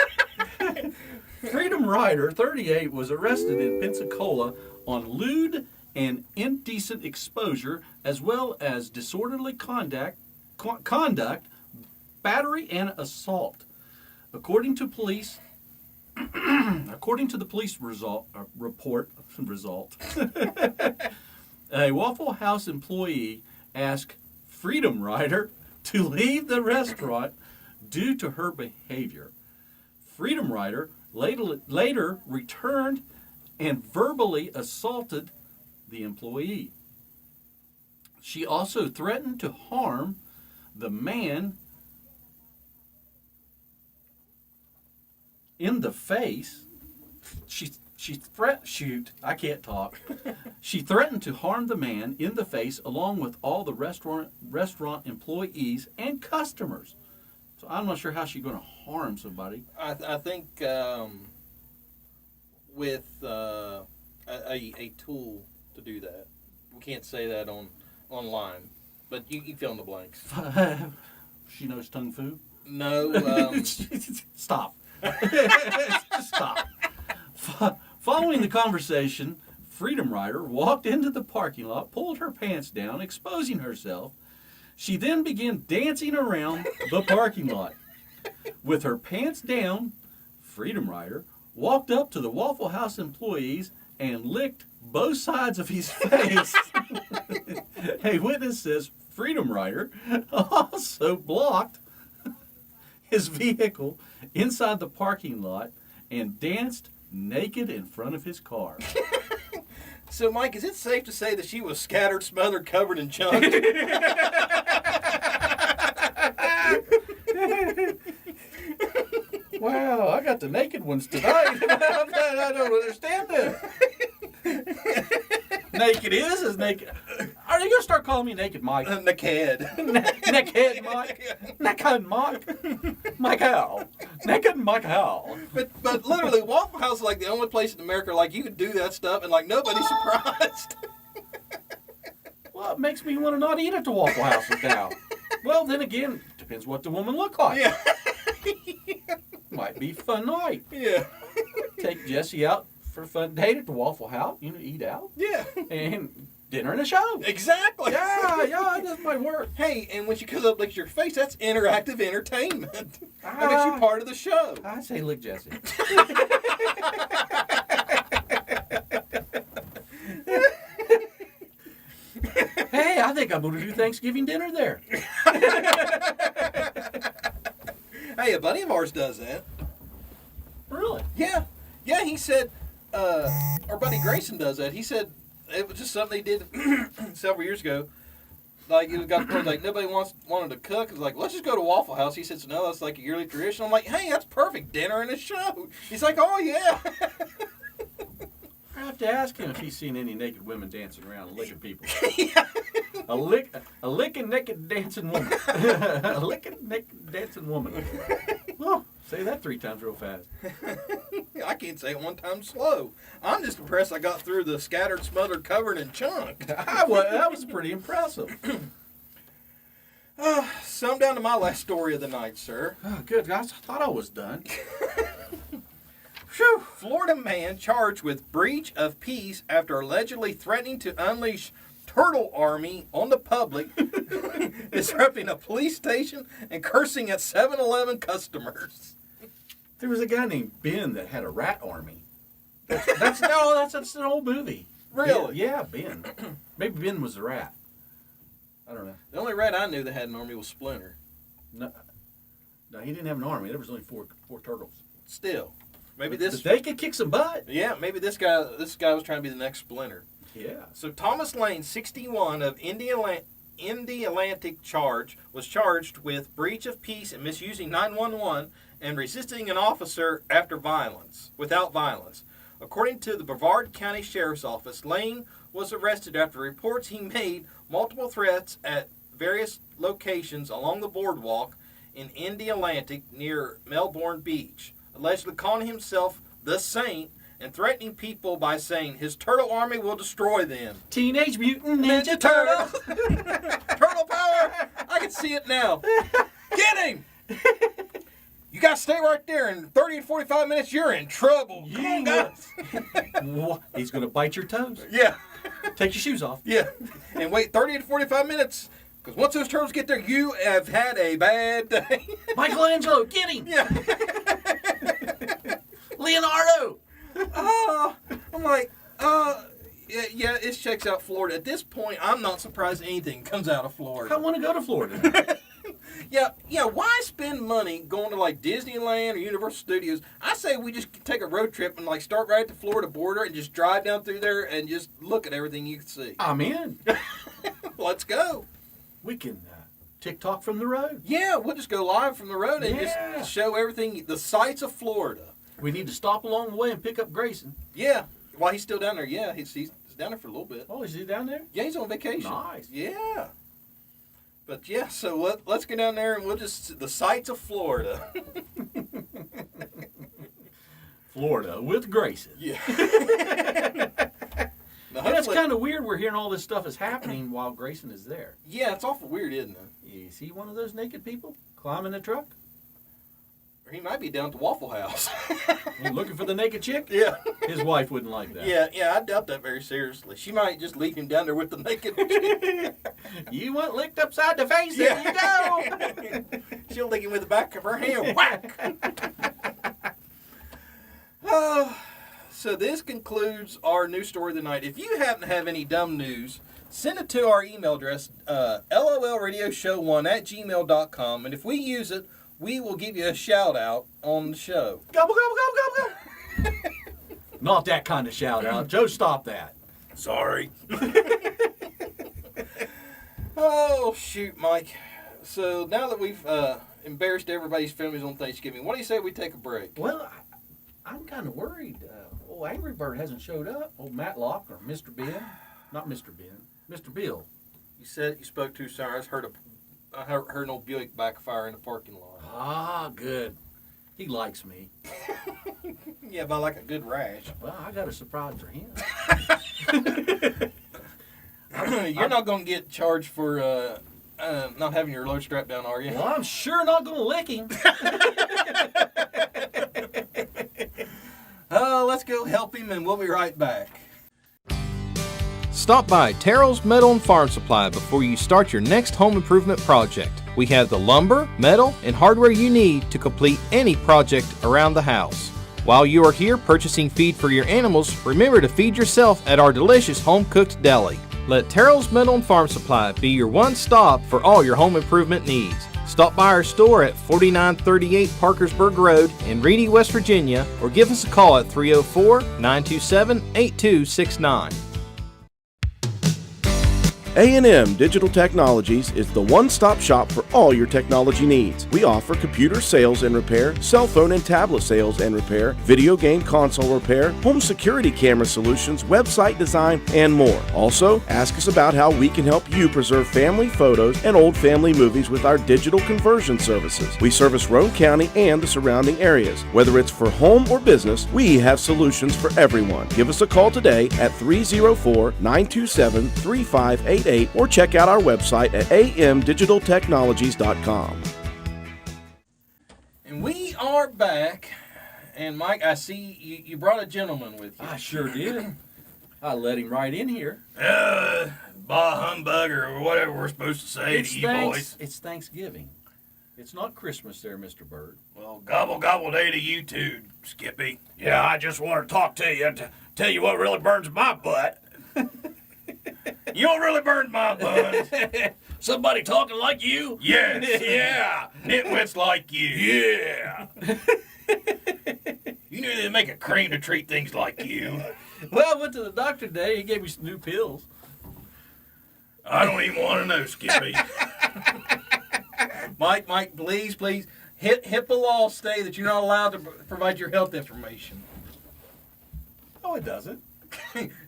Freedom Rider, 38, was arrested in Pensacola on lewd and indecent exposure, as well as disorderly conduct, battery, and assault. According to the police report, a Waffle House employee asked Freedom Rider to leave the restaurant due to her behavior. Freedom Rider later returned and verbally assaulted the employee. She also threatened to harm the man in the face. I can't talk. She threatened to harm the man in the face along with all the restaurant employees and customers. So I'm not sure how she's going to harm somebody. I think with a tool to do that. We can't say that online, but you fill in the blanks. She knows Tung Fu? No. Stop. Just stop. Following the conversation, Freedom Rider walked into the parking lot, pulled her pants down, exposing herself. She then began dancing around the parking lot. With her pants down, Freedom Rider walked up to the Waffle House employees and licked both sides of his face. A witness says Freedom Rider also blocked his vehicle inside the parking lot and danced naked in front of his car. So, Mike, is it safe to say that she was scattered, smothered, covered in chunks? Wow, I got the naked ones tonight. I don't understand this. Naked is naked. Are you you'll start calling me Naked Mike. Naked. Naked Mike. Naked Mike. Mike Howell. Naked Mike Howell. But literally, Waffle House is like the only place in America like you could do that stuff and like nobody's surprised. Well, it makes me want to not eat at the Waffle House now. Well, then again, depends what the woman look like. Yeah. Might be a fun night. Yeah. Take Jesse out for a fun date at the Waffle House. You know, eat out. Yeah. And dinner and a show. Exactly. Yeah, that might work. Hey, and when she comes up licks your face, that's interactive entertainment. That makes you part of the show. I say lick Jesse. Hey, I think I'm going to do Thanksgiving dinner there. Hey, a buddy of ours does that. Really? Yeah. Yeah, he said, our buddy Grayson does that. He said it was just something they did several years ago. Like, it got to the point, like, nobody wanted to cook. It's like, let's just go to Waffle House. He said, so no, that's like a yearly tradition. I'm like, hey, that's perfect. Dinner and a show. He's like, oh, yeah. I have to ask him if he's seen any naked women dancing around and licking people. Yeah. A licking naked dancing woman. A licking naked dancing woman. Oh, say that 3 times real fast. I can't say it one time slow. I'm just impressed I got through the scattered, smothered, covered, and chunked. That was pretty impressive. So I'm down to my last story of the night, sir. Oh, good, guys. I thought I was done. Whew. Florida man charged with breach of peace after allegedly threatening to unleash turtle army on the public, disrupting a police station and cursing at 7-Eleven customers. There was a guy named Ben that had a rat army. That's an old movie. Really? Yeah, Ben. Maybe Ben was the rat. I don't know. The only rat I knew that had an army was Splinter. No, he didn't have an army. There was only four turtles. Still, maybe But this. they could kick some butt. Yeah, maybe this guy was trying to be the next Splinter. Yeah. So Thomas Lane, 61, of Indy Atlantic was charged with breach of peace and misusing 911 and resisting an officer without violence. According to the Brevard County Sheriff's Office, Lane was arrested after reports he made multiple threats at various locations along the boardwalk in Indy Atlantic near Melbourne Beach, allegedly calling himself the Saint and threatening people by saying his turtle army will destroy them. Teenage Mutant Ninja Turtles. Turtle power! I can see it now. Get him! You gotta stay right there. In 30 and 45 minutes, you're in trouble. Come on, guys. He's going to bite your toes. Yeah. Take your shoes off. Yeah. And wait 30 to 45 minutes, because once those turtles get there, you have had a bad day. Michelangelo, get him! Yeah. Leonardo! I'm like, yeah, it checks out Florida. At this point, I'm not surprised anything comes out of Florida. I want to go to Florida. Yeah, why spend money going to like Disneyland or Universal Studios? I say we just take a road trip and like start right at the Florida border and just drive down through there and just look at everything you can see. I'm in. Let's go. We can TikTok from the road. Yeah, we'll just go live from the road and Yeah. just show everything, the sights of Florida. We need to stop along the way and pick up Grayson. Yeah, while he's still down there. Yeah, he's down there for a little bit. Oh, is he down there? Yeah, he's on vacation. Nice. Yeah. But yeah, so let's go down there and we'll just the sights of Florida. Florida with Grayson. Yeah. Now, And it's hopefully- kind of weird we're hearing all this stuff is happening while Grayson is there. Yeah, it's awful weird, isn't it? Is he one of those naked people climbing the truck? Or he might be down at the Waffle House. You looking for the naked chick? Yeah. His wife wouldn't like that. Yeah, I doubt that very seriously. She might just leave him down there with the naked chick. You want licked upside the face? There you go. She'll lick him with the back of her hand. Whack! So this concludes our news story of the night. If you happen to have any dumb news, send it to our email address, lolradioshow1@gmail.com. And if we use it, we will give you a shout out on the show. Gobble, gobble, gobble, gobble, gobble. Not that kind of shout out. Joe, stop that. Sorry. Oh, shoot, Mike. So now that we've embarrassed everybody's families on Thanksgiving, what do you say we take a break? Well, I'm kind of worried. Old Angry Bird hasn't showed up. Old Matlock or Mr. Ben. Not Mr. Ben. Mr. Bill. You said you spoke too soon. I just heard heard an old Buick backfire in the parking lot. Ah, good. He likes me. Yeah, but I like a good rash. Well, I got a surprise for him. You're not going to get charged for not having your load strap down, are you? Well, I'm sure not going to lick him. Let's go help him, and we'll be right back. Stop by Terrell's Metal and Farm Supply before you start your next home improvement project. We have the lumber, metal, and hardware you need to complete any project around the house. While you are here purchasing feed for your animals, remember to feed yourself at our delicious home-cooked deli. Let Terrell's Metal and Farm Supply be your one-stop for all your home improvement needs. Stop by our store at 4938 Parkersburg Road in Reedy, West Virginia, or give us a call at 304-927-8269. A&M Digital Technologies is the one-stop shop for all your technology needs. We offer computer sales and repair, cell phone and tablet sales and repair, video game console repair, home security camera solutions, website design, and more. Also, ask us about how we can help you preserve family photos and old family movies with our digital conversion services. We service Roane County and the surrounding areas. Whether it's for home or business, we have solutions for everyone. Give us a call today at 304-927-3588 or check out our website at amdigitaltechnologies.com. And we are back. And Mike, I see you brought a gentleman with you. I sure did. I let him right in here. Bah humbug or whatever we're supposed to say to you boys. It's Thanksgiving. It's not Christmas there, Mr. Bird. Well, gobble gobble day to you too, Skippy. Yeah, I just want to talk to you, tell you what really burns my butt. You don't really burn my buns. Somebody talking like you? Yes. Yeah. Nitwits like you. Yeah. You knew they'd make a cream to treat things like you. Well, I went to the doctor today. He gave me some new pills. I don't even want to know, Skippy. Mike, please, HIPAA laws say that you're not allowed to provide your health information. No, it doesn't.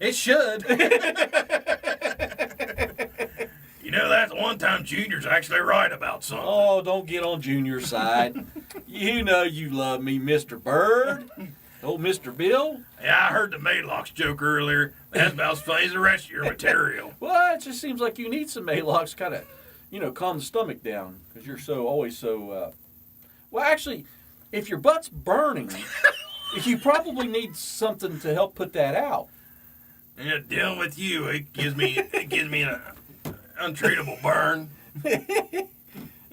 It should. You know, that's one time Junior's actually right about something. Oh, don't get on Junior's side. You know you love me, Mr. Bird. Old Mr. Bill. Yeah, I heard the Maylocks joke earlier. That's about as funny as the rest of your material. Well, it just seems like you need some Maalox, kind of, calm the stomach down, because you're always so. Well, actually, if your butt's burning, you probably need something to help put that out. Yeah, dealing with you, it gives me an untreatable burn.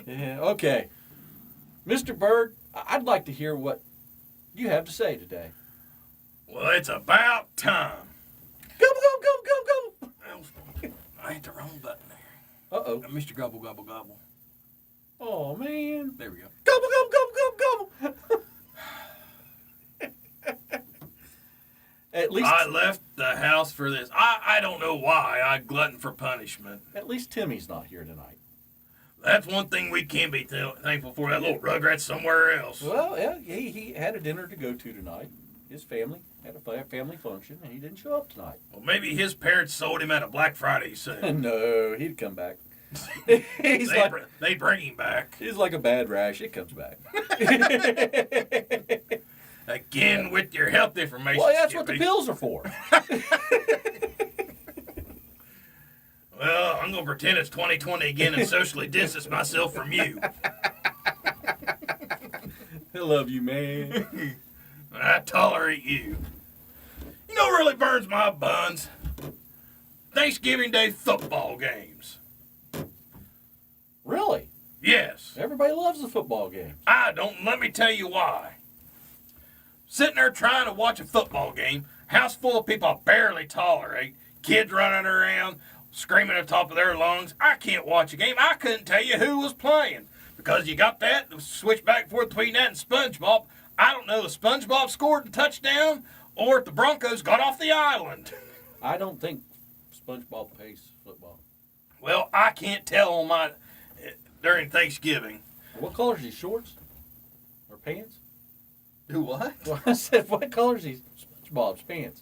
Yeah, okay. Mr. Bird, I'd like to hear what you have to say today. Well, it's about time. Gobble, gobble, gobble, gobble, gobble. I hit the wrong button there. Uh-oh. Mr. Gobble, Gobble, Gobble. Oh, man. There we go. Gobble, gobble, gobble, gobble, gobble. At least I left the house for this. I don't know why. I glutton for punishment. At least Timmy's not here tonight. That's one thing we can be thankful for. That little rugrat's somewhere else. Well, yeah, he had a dinner to go to tonight. His family had a family function, and he didn't show up tonight. Well, maybe his parents sold him at a Black Friday sale. No, he'd come back. They bring him back. He's like a bad rash. It comes back. Again with your health information. Well, that's what Skippy. the pills are for. Well, I'm going to pretend it's 2020 again and socially distance myself from you. I love you, man. I tolerate you. You know what really burns my buns? Thanksgiving Day football games. Really? Yes. Everybody loves the football game. I don't. Let me tell you why. Sitting there trying to watch a football game, house full of people I barely tolerate, kids running around, screaming at the top of their lungs. I can't watch a game. I couldn't tell you who was playing because you got that, switch back and forth between that and SpongeBob. I don't know if SpongeBob scored the touchdown or if the Broncos got off the island. I don't think SpongeBob plays football. Well, I can't tell on my during Thanksgiving. What color is his shorts? Or pants? Do what? Well, I said, what color is his SpongeBob's pants?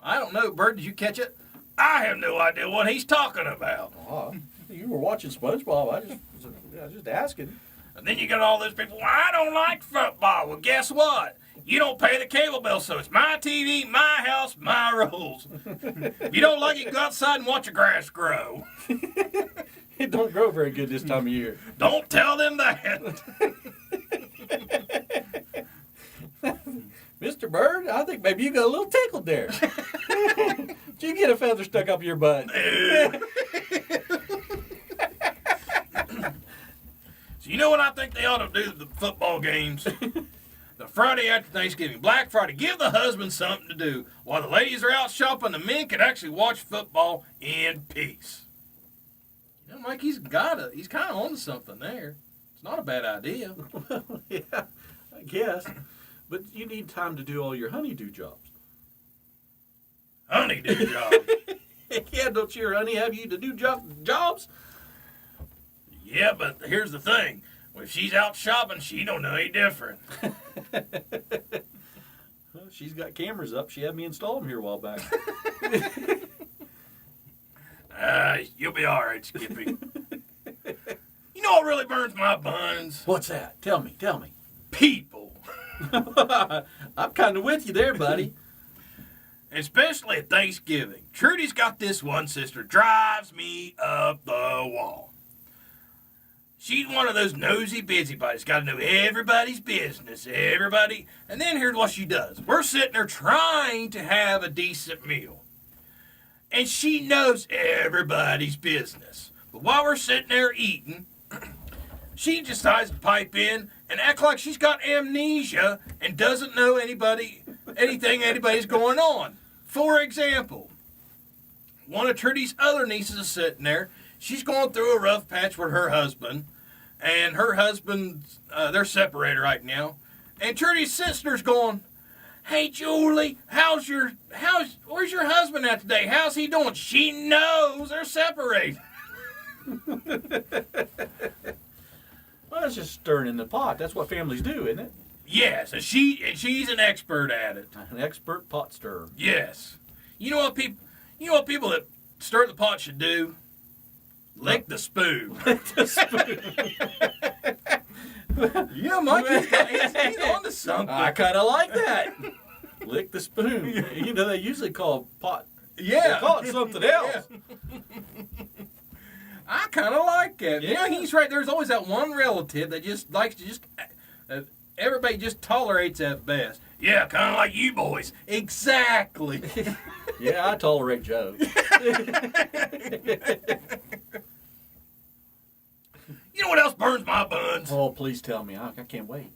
I don't know. Bird, did you catch it? I have no idea what he's talking about. Oh, you were watching SpongeBob. I was just asking. And then you got all those people, well, I don't like football. Well, guess what? You don't pay the cable bill, so it's my TV, my house, my rules. If you don't like it, go outside and watch the grass grow. It don't grow very good this time of year. Don't tell them that. Mr. Bird, I think maybe you got a little tickled there. Did you get a feather stuck up your butt? So you know what I think they ought to do to the football games? The Friday after Thanksgiving, Black Friday, give the husband something to do. While the ladies are out shopping, the men can actually watch football in peace. You know, Mike, he's kind of onto something there. It's not a bad idea. Yeah, I guess. But you need time to do all your honeydew jobs. Honeydew job. Yeah, don't your honey have you to do jobs? Yeah, but here's the thing. If she's out shopping, she don't know any different. Well, she's got cameras up. She had me install them here a while back. You'll be all right, Skippy. You know what really burns my buns? What's that? Tell me. People. I'm kind of with you there, buddy. Especially at Thanksgiving. Trudy's got this one sister, drives me up the wall. She's one of those nosy busybodies, got to know everybody's business, everybody. And then here's what she does. We're sitting there trying to have a decent meal. And she knows everybody's business. But while we're sitting there eating, she decides to pipe in and act like she's got amnesia and doesn't know anybody's going on. For example, one of Trudy's other nieces is sitting there. She's going through a rough patch with her husband, and her husband, they're separated right now. And Trudy's sister's going, "Hey Julie, where's your husband at today? How's he doing?" She knows they're separated. Well, it's just stirring in the pot. That's what families do, isn't it? Yes, and she's an expert at it. An expert pot stirrer. Yes. You know what people that stir the pot should do? Lick the spoon. Yeah, Mike, he's on to something. I kind of like that. Lick the spoon. You know, they usually call pot. Yeah. They call it something else. I kind of like it. Yeah. Yeah, he's right. There's always that one relative that just likes to everybody just tolerates at best. Yeah, kind of like you boys. Exactly. Yeah, I tolerate Joe. You know what else burns my buns? Oh, please tell me. I can't wait.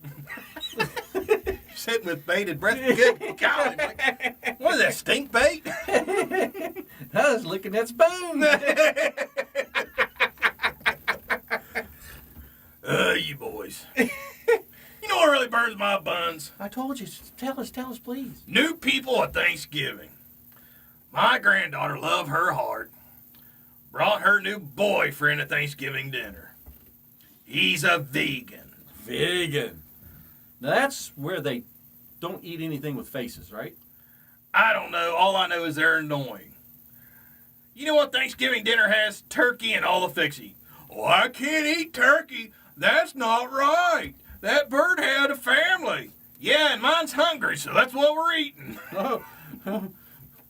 Sitting with bated breath. Good God. What is that, stink bait? I was licking that spoon. You boys. You know what really burns my buns? I told you. Tell us, please. New people at Thanksgiving. My granddaughter, love her heart, brought her new boyfriend at Thanksgiving dinner. He's a vegan. Vegan. Now that's where they don't eat anything with faces, right? I don't know. All I know is they're annoying. You know what Thanksgiving dinner has? Turkey and all the fixie. Oh, I can't eat turkey. That's not right. That bird had a family. Yeah, and mine's hungry, so that's what we're eating. Oh,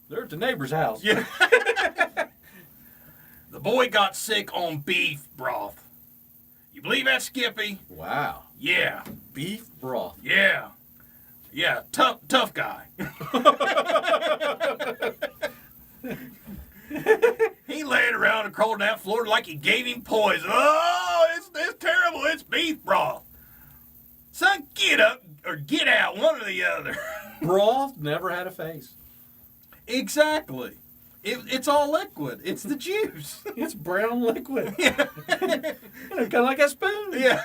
they're at the neighbor's house. Yeah. The boy got sick on beef broth. You believe that, Skippy? Wow. Yeah. Beef broth. Yeah. Yeah, tough guy. He laid around and crawled down the floor like he gave him poison. Oh, it's terrible. It's beef broth. Son, get up or get out, one or the other. Broth never had a face. Exactly. It's all liquid. It's the juice. It's brown liquid. Yeah. Kind of like a spoon. Yeah.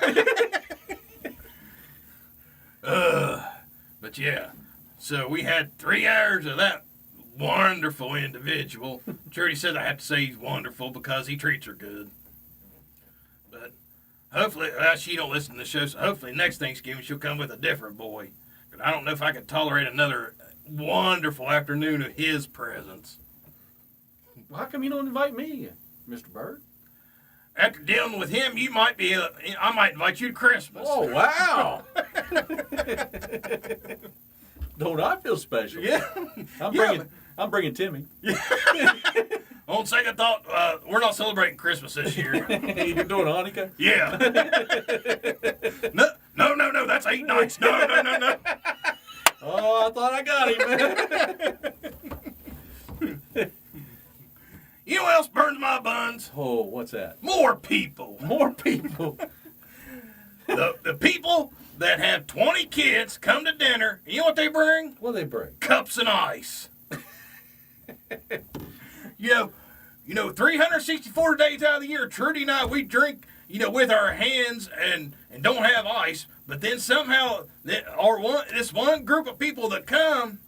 But yeah, so we had 3 hours of that wonderful individual. Trudy says I have to say he's wonderful because he treats her good. But hopefully, she don't listen to the show, so hopefully next Thanksgiving she'll come with a different boy. But I don't know if I can tolerate another wonderful afternoon of his presence. Well, how come you don't invite me, Mr. Bird? After dealing with him, you might be. I might invite you to Christmas. Oh, wow. Don't I feel special? Yeah. I'm bringing Timmy. On second thought, we're not celebrating Christmas this year. You're doing Hanukkah? Yeah. No. That's 8 nights. No. Oh, I thought I got him, man. You know what else burns my buns? Oh, what's that? More people. More people. The people that have 20 kids come to dinner. You know what they bring? What do they bring? Cups and ice. You know, 364 days out of the year, Trudy and I, we drink, with our hands and don't have ice. But then somehow, this one group of people that come,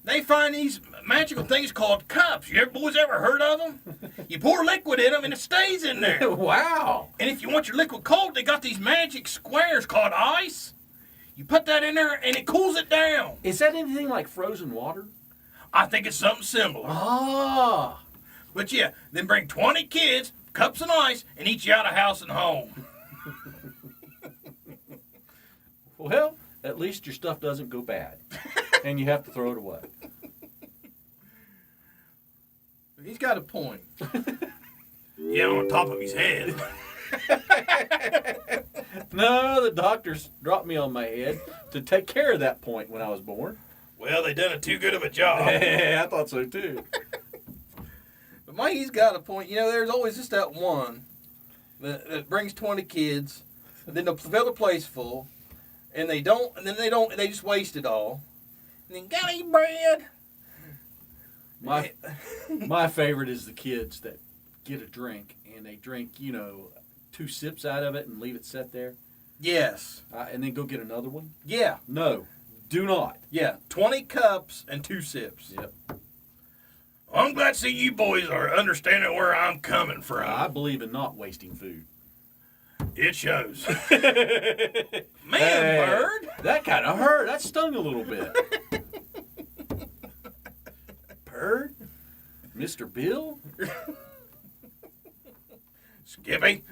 they find these magical things called cups. You boys ever heard of them? You pour liquid in them and it stays in there. Wow. And if you want your liquid cold, they got these magic squares called ice. You put that in there and it cools it down. Is that anything like frozen water? I think it's something similar. Ah. But yeah, then bring 20 kids, cups and ice, and eat you out of house and home. Well, at least your stuff doesn't go bad. And you have to throw it away. He's got a point. Yeah, on top of his head. No, the doctors dropped me on my head to take care of that point when I was born. Well, they done too good of a job. I thought so too. But Mikey's got a point. There's always just that one that brings 20 kids, and then they'll fill the place full, and they just waste it all. And then gotta eat bread. My favorite is the kids that get a drink and they drink, 2 sips out of it and leave it set there, Yes. and then go get another one. Yeah. No, do not. Yeah. 20 cups and 2 sips. Yep. Well, I'm glad to see you boys are understanding where I'm coming from. I believe in not wasting food. It shows. Man, Hey, Bird. that kind of hurt. That stung a little bit. Bird? Mr. Bill? Skippy.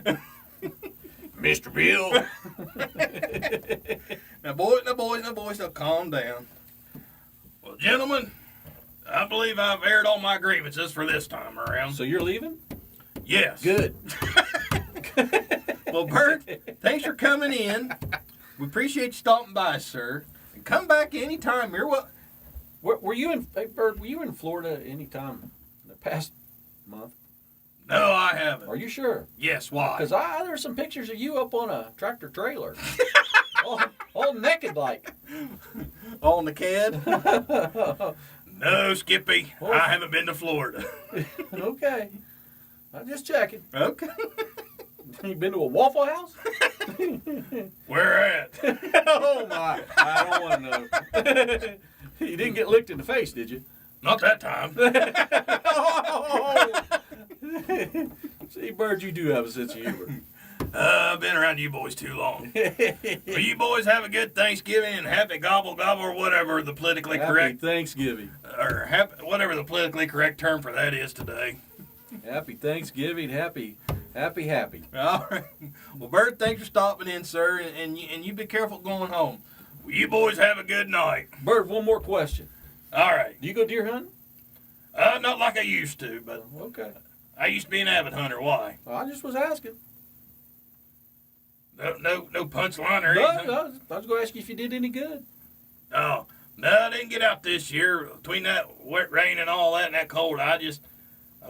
Mr. Bill. Now, boys, now calm down. Well, gentlemen, I believe I've aired all my grievances for this time around. So you're leaving? Yes. Good. Well, Bert, thanks for coming in. We appreciate you stopping by, sir. And come back anytime. Were you in, hey, Bird, were you in Florida any time in the past month? No, I haven't. Are you sure? Yes, why? Because there's some pictures of you up on a tractor trailer. all naked like. On the cad? No, Skippy. Oh. I haven't been to Florida. Okay. I'm just checking. Okay. You been to a Waffle House? Where at? Oh, my. I don't want to know. You didn't get licked in the face, did you? Not that time. See, Bird, you do have a sense of humor. I've been around you boys too long. Well, you boys have a good Thanksgiving and happy gobble gobble or whatever the politically Happy correct Thanksgiving. or whatever the politically correct term for that is today. Happy Thanksgiving. Happy. All right. Well, Bert, thanks for stopping in, sir. And you be careful going home. Well, you boys have a good night. Bird, one more question. All right. Do you go deer hunting? Not like I used to, but Okay. I used to be an avid hunter. Why? Well, I just was asking. No punchline or anything. No, I was going to ask you if you did any good. No, I didn't get out this year. Between that wet rain and all that and that cold, I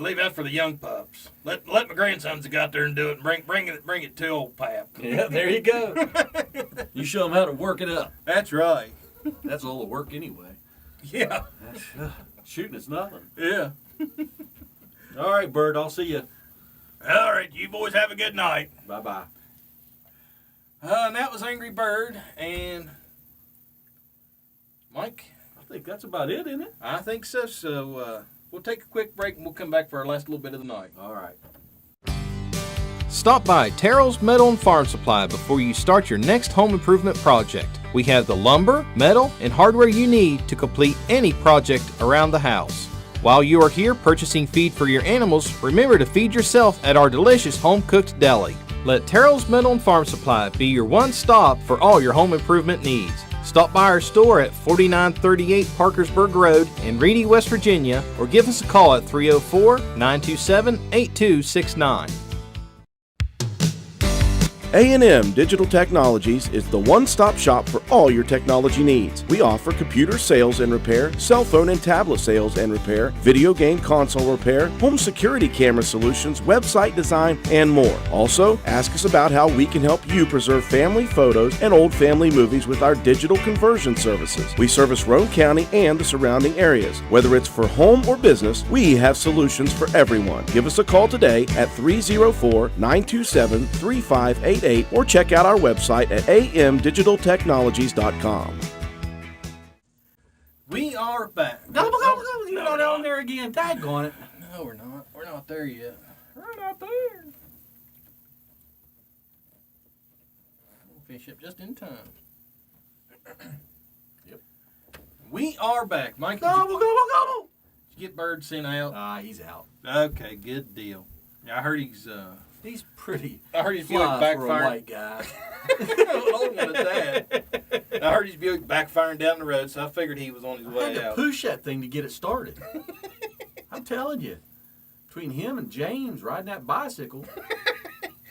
leave that for the young pups. Let my grandsons go out there and do it and bring it to old Pap. Yeah, there you go. You show them how to work it up. That's right. That's all the work anyway. Yeah. Shooting is nothing. Yeah. All right, Bird, I'll see you. All right, you boys have a good night. Bye-bye. And that was Angry Bird. And Mike? I think that's about it, isn't it? I think so. So we'll take a quick break and we'll come back for our last little bit of the night. All right. Stop by Terrell's Metal and Farm Supply before you start your next home improvement project. We have the lumber, metal, and hardware you need to complete any project around the house. While you are here purchasing feed for your animals, remember to feed yourself at our delicious home-cooked deli. Let Terrell's Metal and Farm Supply be your one-stop for all your home improvement needs. Stop by our store at 4938 Parkersburg Road in Reedy, West Virginia, or give us a call at 304-927-8269. A&M Digital Technologies is the one-stop shop for all your technology needs. We offer computer sales and repair, cell phone and tablet sales and repair, video game console repair, home security camera solutions, website design, and more. Also, ask us about how we can help you preserve family photos and old family movies with our digital conversion services. We service Roane County and the surrounding areas. Whether it's for home or business, we have solutions for everyone. Give us a call today at 304-927-3588 or check out our website at amdigitaltechnologies.com. We are back. You're not on there again. Daggone it. No, we're not. We're not there yet. We're not there. We'll finish up just in time. Yep. We are back. Mike, did Gobble, gobble, gobble. you get Bird sent out? He's out. Okay, good deal. Yeah, I heard he's He's pretty I heard his Buick fly for a backfiring. white guy. Old one at that. I heard his Buick backfiring down the road, so I figured he was on his I had way to out. push that thing to get it started. I'm telling you, between him and James riding that bicycle,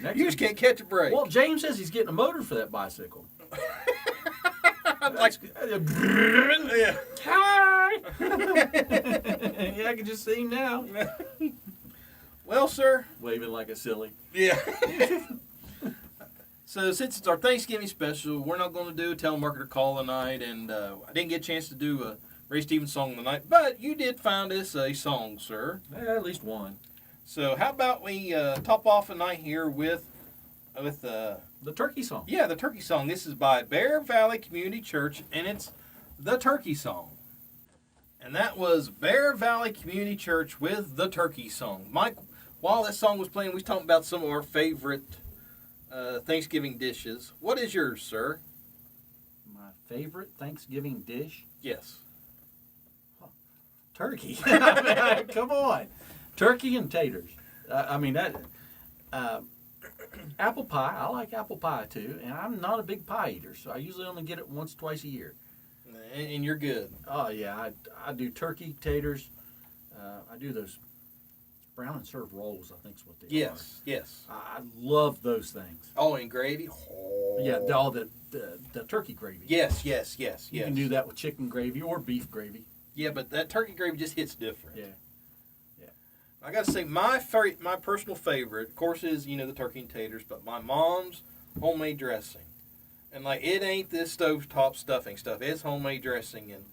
next You just can't catch a break. well, James says he's getting a motor for that bicycle. Like, yeah. Hi. Yeah, I can just see him now, Well, sir. waving like a silly. Yeah. So since it's our Thanksgiving special, we're not going to do a telemarketer call tonight, and I didn't get a chance to do a Ray Stevens song tonight, but you did find us a song, sir. At least one. So how about we top off the night here with The turkey song. the turkey song. This is by Bear Valley Community Church, and it's the turkey song. And that was Bear Valley Community Church with the turkey song. Mike, while that song was playing, we was talking about some of our favorite Thanksgiving dishes. What is yours, sir? My favorite Thanksgiving dish? Yes. Turkey. Come on. Turkey and taters. I mean, that. Apple pie. I like apple pie too, and I'm not a big pie eater, so I usually only get it once, twice a year. And you're good. Oh yeah, I do turkey, taters. I do those brown and serve rolls. I think is what they Yes, yes. are. I love those things. Oh, and gravy. Oh. Yeah, all the turkey gravy. Yes, yes, yes, You yes. can do that with chicken gravy or beef gravy. Yeah, but that turkey gravy just hits different. Yeah. I gotta say, my personal favorite, of course, is the turkey and taters, but my mom's homemade dressing, and like it ain't this stovetop stuffing stuff. It's homemade dressing, and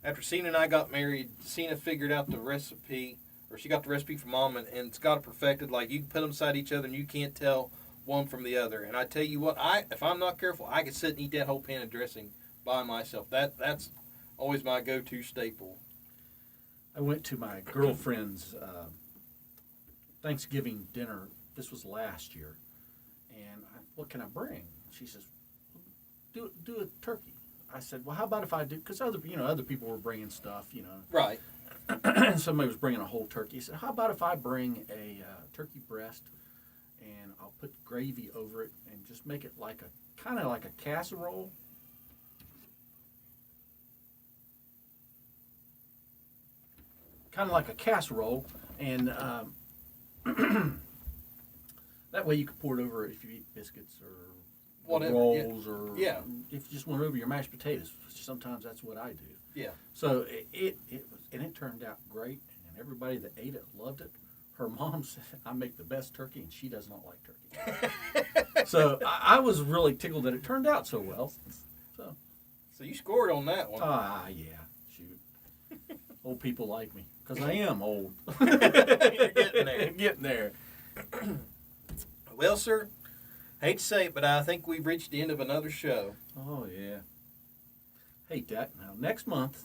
after Cena and I got married, Cena figured out the recipe, or she got the recipe from Mom, and it's got it perfected. Like you can put them beside each other, and you can't tell one from the other. And I tell you what, if I'm not careful, I could sit and eat that whole pan of dressing by myself. That's always my go-to staple. I went to my girlfriend's Thanksgiving dinner. This was last year, and what can I bring? She says, "Do a turkey." I said, "Well, how about if I do?" Because other people were bringing stuff, Right. Somebody was bringing a whole turkey. He said, "How about if I bring a turkey breast, and I'll put gravy over it, and just make it like kind of like a casserole." Kind of like a casserole, and that way you can pour it over if you eat biscuits or Whatever, rolls or Yeah. if you just want it over your mashed potatoes. Sometimes that's what I do. Yeah. So it turned out great, and everybody that ate it loved it. Her mom said I make the best turkey, and she does not like turkey. So I was really tickled that it turned out so well. So So you scored on that one. yeah, shoot. Old people like me because I am old. You're getting there. Getting there. Well, sir, hate to say it, but I think we've reached the end of another show. Oh yeah. Hate that. Now next month.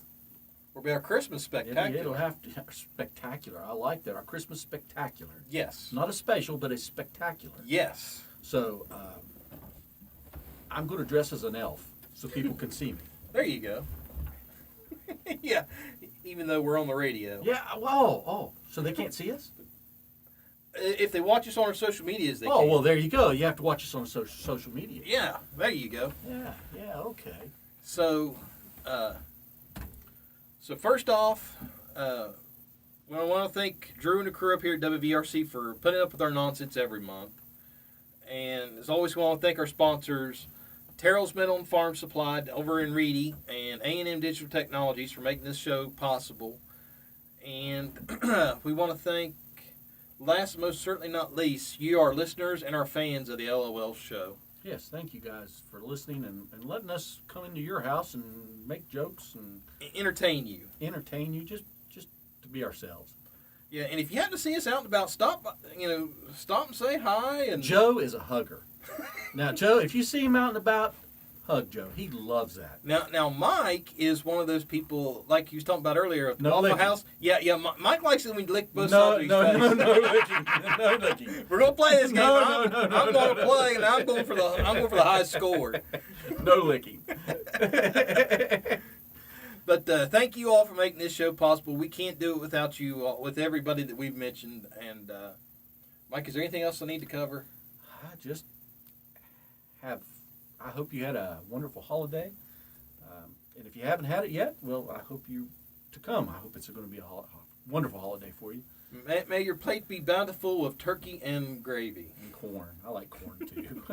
We'll be our Christmas spectacular. It'll have to spectacular. I like that. Our Christmas spectacular. Yes. Not a special, but a spectacular. Yes. So I'm going to dress as an elf so people can see me. There you go. Yeah. even though we're on the radio. Yeah. Oh. So they can't see us? If they watch us on our social medias, they Oh, can. well, there you go. You have to watch us on social media. Yeah, there you go. Yeah, okay. So, first off, well, I want to thank Drew and the crew up here at WVRC for putting up with our nonsense every month. And as always, we want to thank our sponsors, Terrell's Metal and Farm Supply over in Reedy and A&M Digital Technologies for making this show possible. And we want to thank, last but most certainly not least, you, our listeners and our fans of the LOL show. Yes, thank you guys for listening and letting us come into your house and make jokes and Entertain you. entertain you, just to be ourselves. Yeah, and if you happen to see us out and about, stop and say hi. And Joe is a hugger. Now, Joe, if you see him out and about, hug Joe. He loves that. Now, Mike is one of those people, like you was talking about earlier, No off the licking. house. Yeah. Mike likes it when you lick both No, sides of his no, face. no, no licking. No licking. We're gonna play this game. No, I'm no, going to play, and I'm going for the high score. No licking. But thank you all for making this show possible. We can't do it without you, with everybody that we've mentioned. And Mike, is there anything else I need to cover? I hope you had a wonderful holiday. And if you haven't had it yet, well, I hope you to come. I hope it's going to be a wonderful holiday for you. May your plate be bountiful with turkey and gravy. And corn. I like corn too.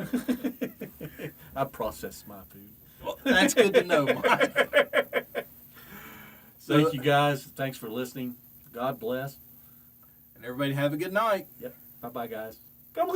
I process my food. Well, that's good to know, Mike. Thank you guys. Thanks for listening. God bless. And everybody have a good night. Yep. Bye-bye, guys. Come.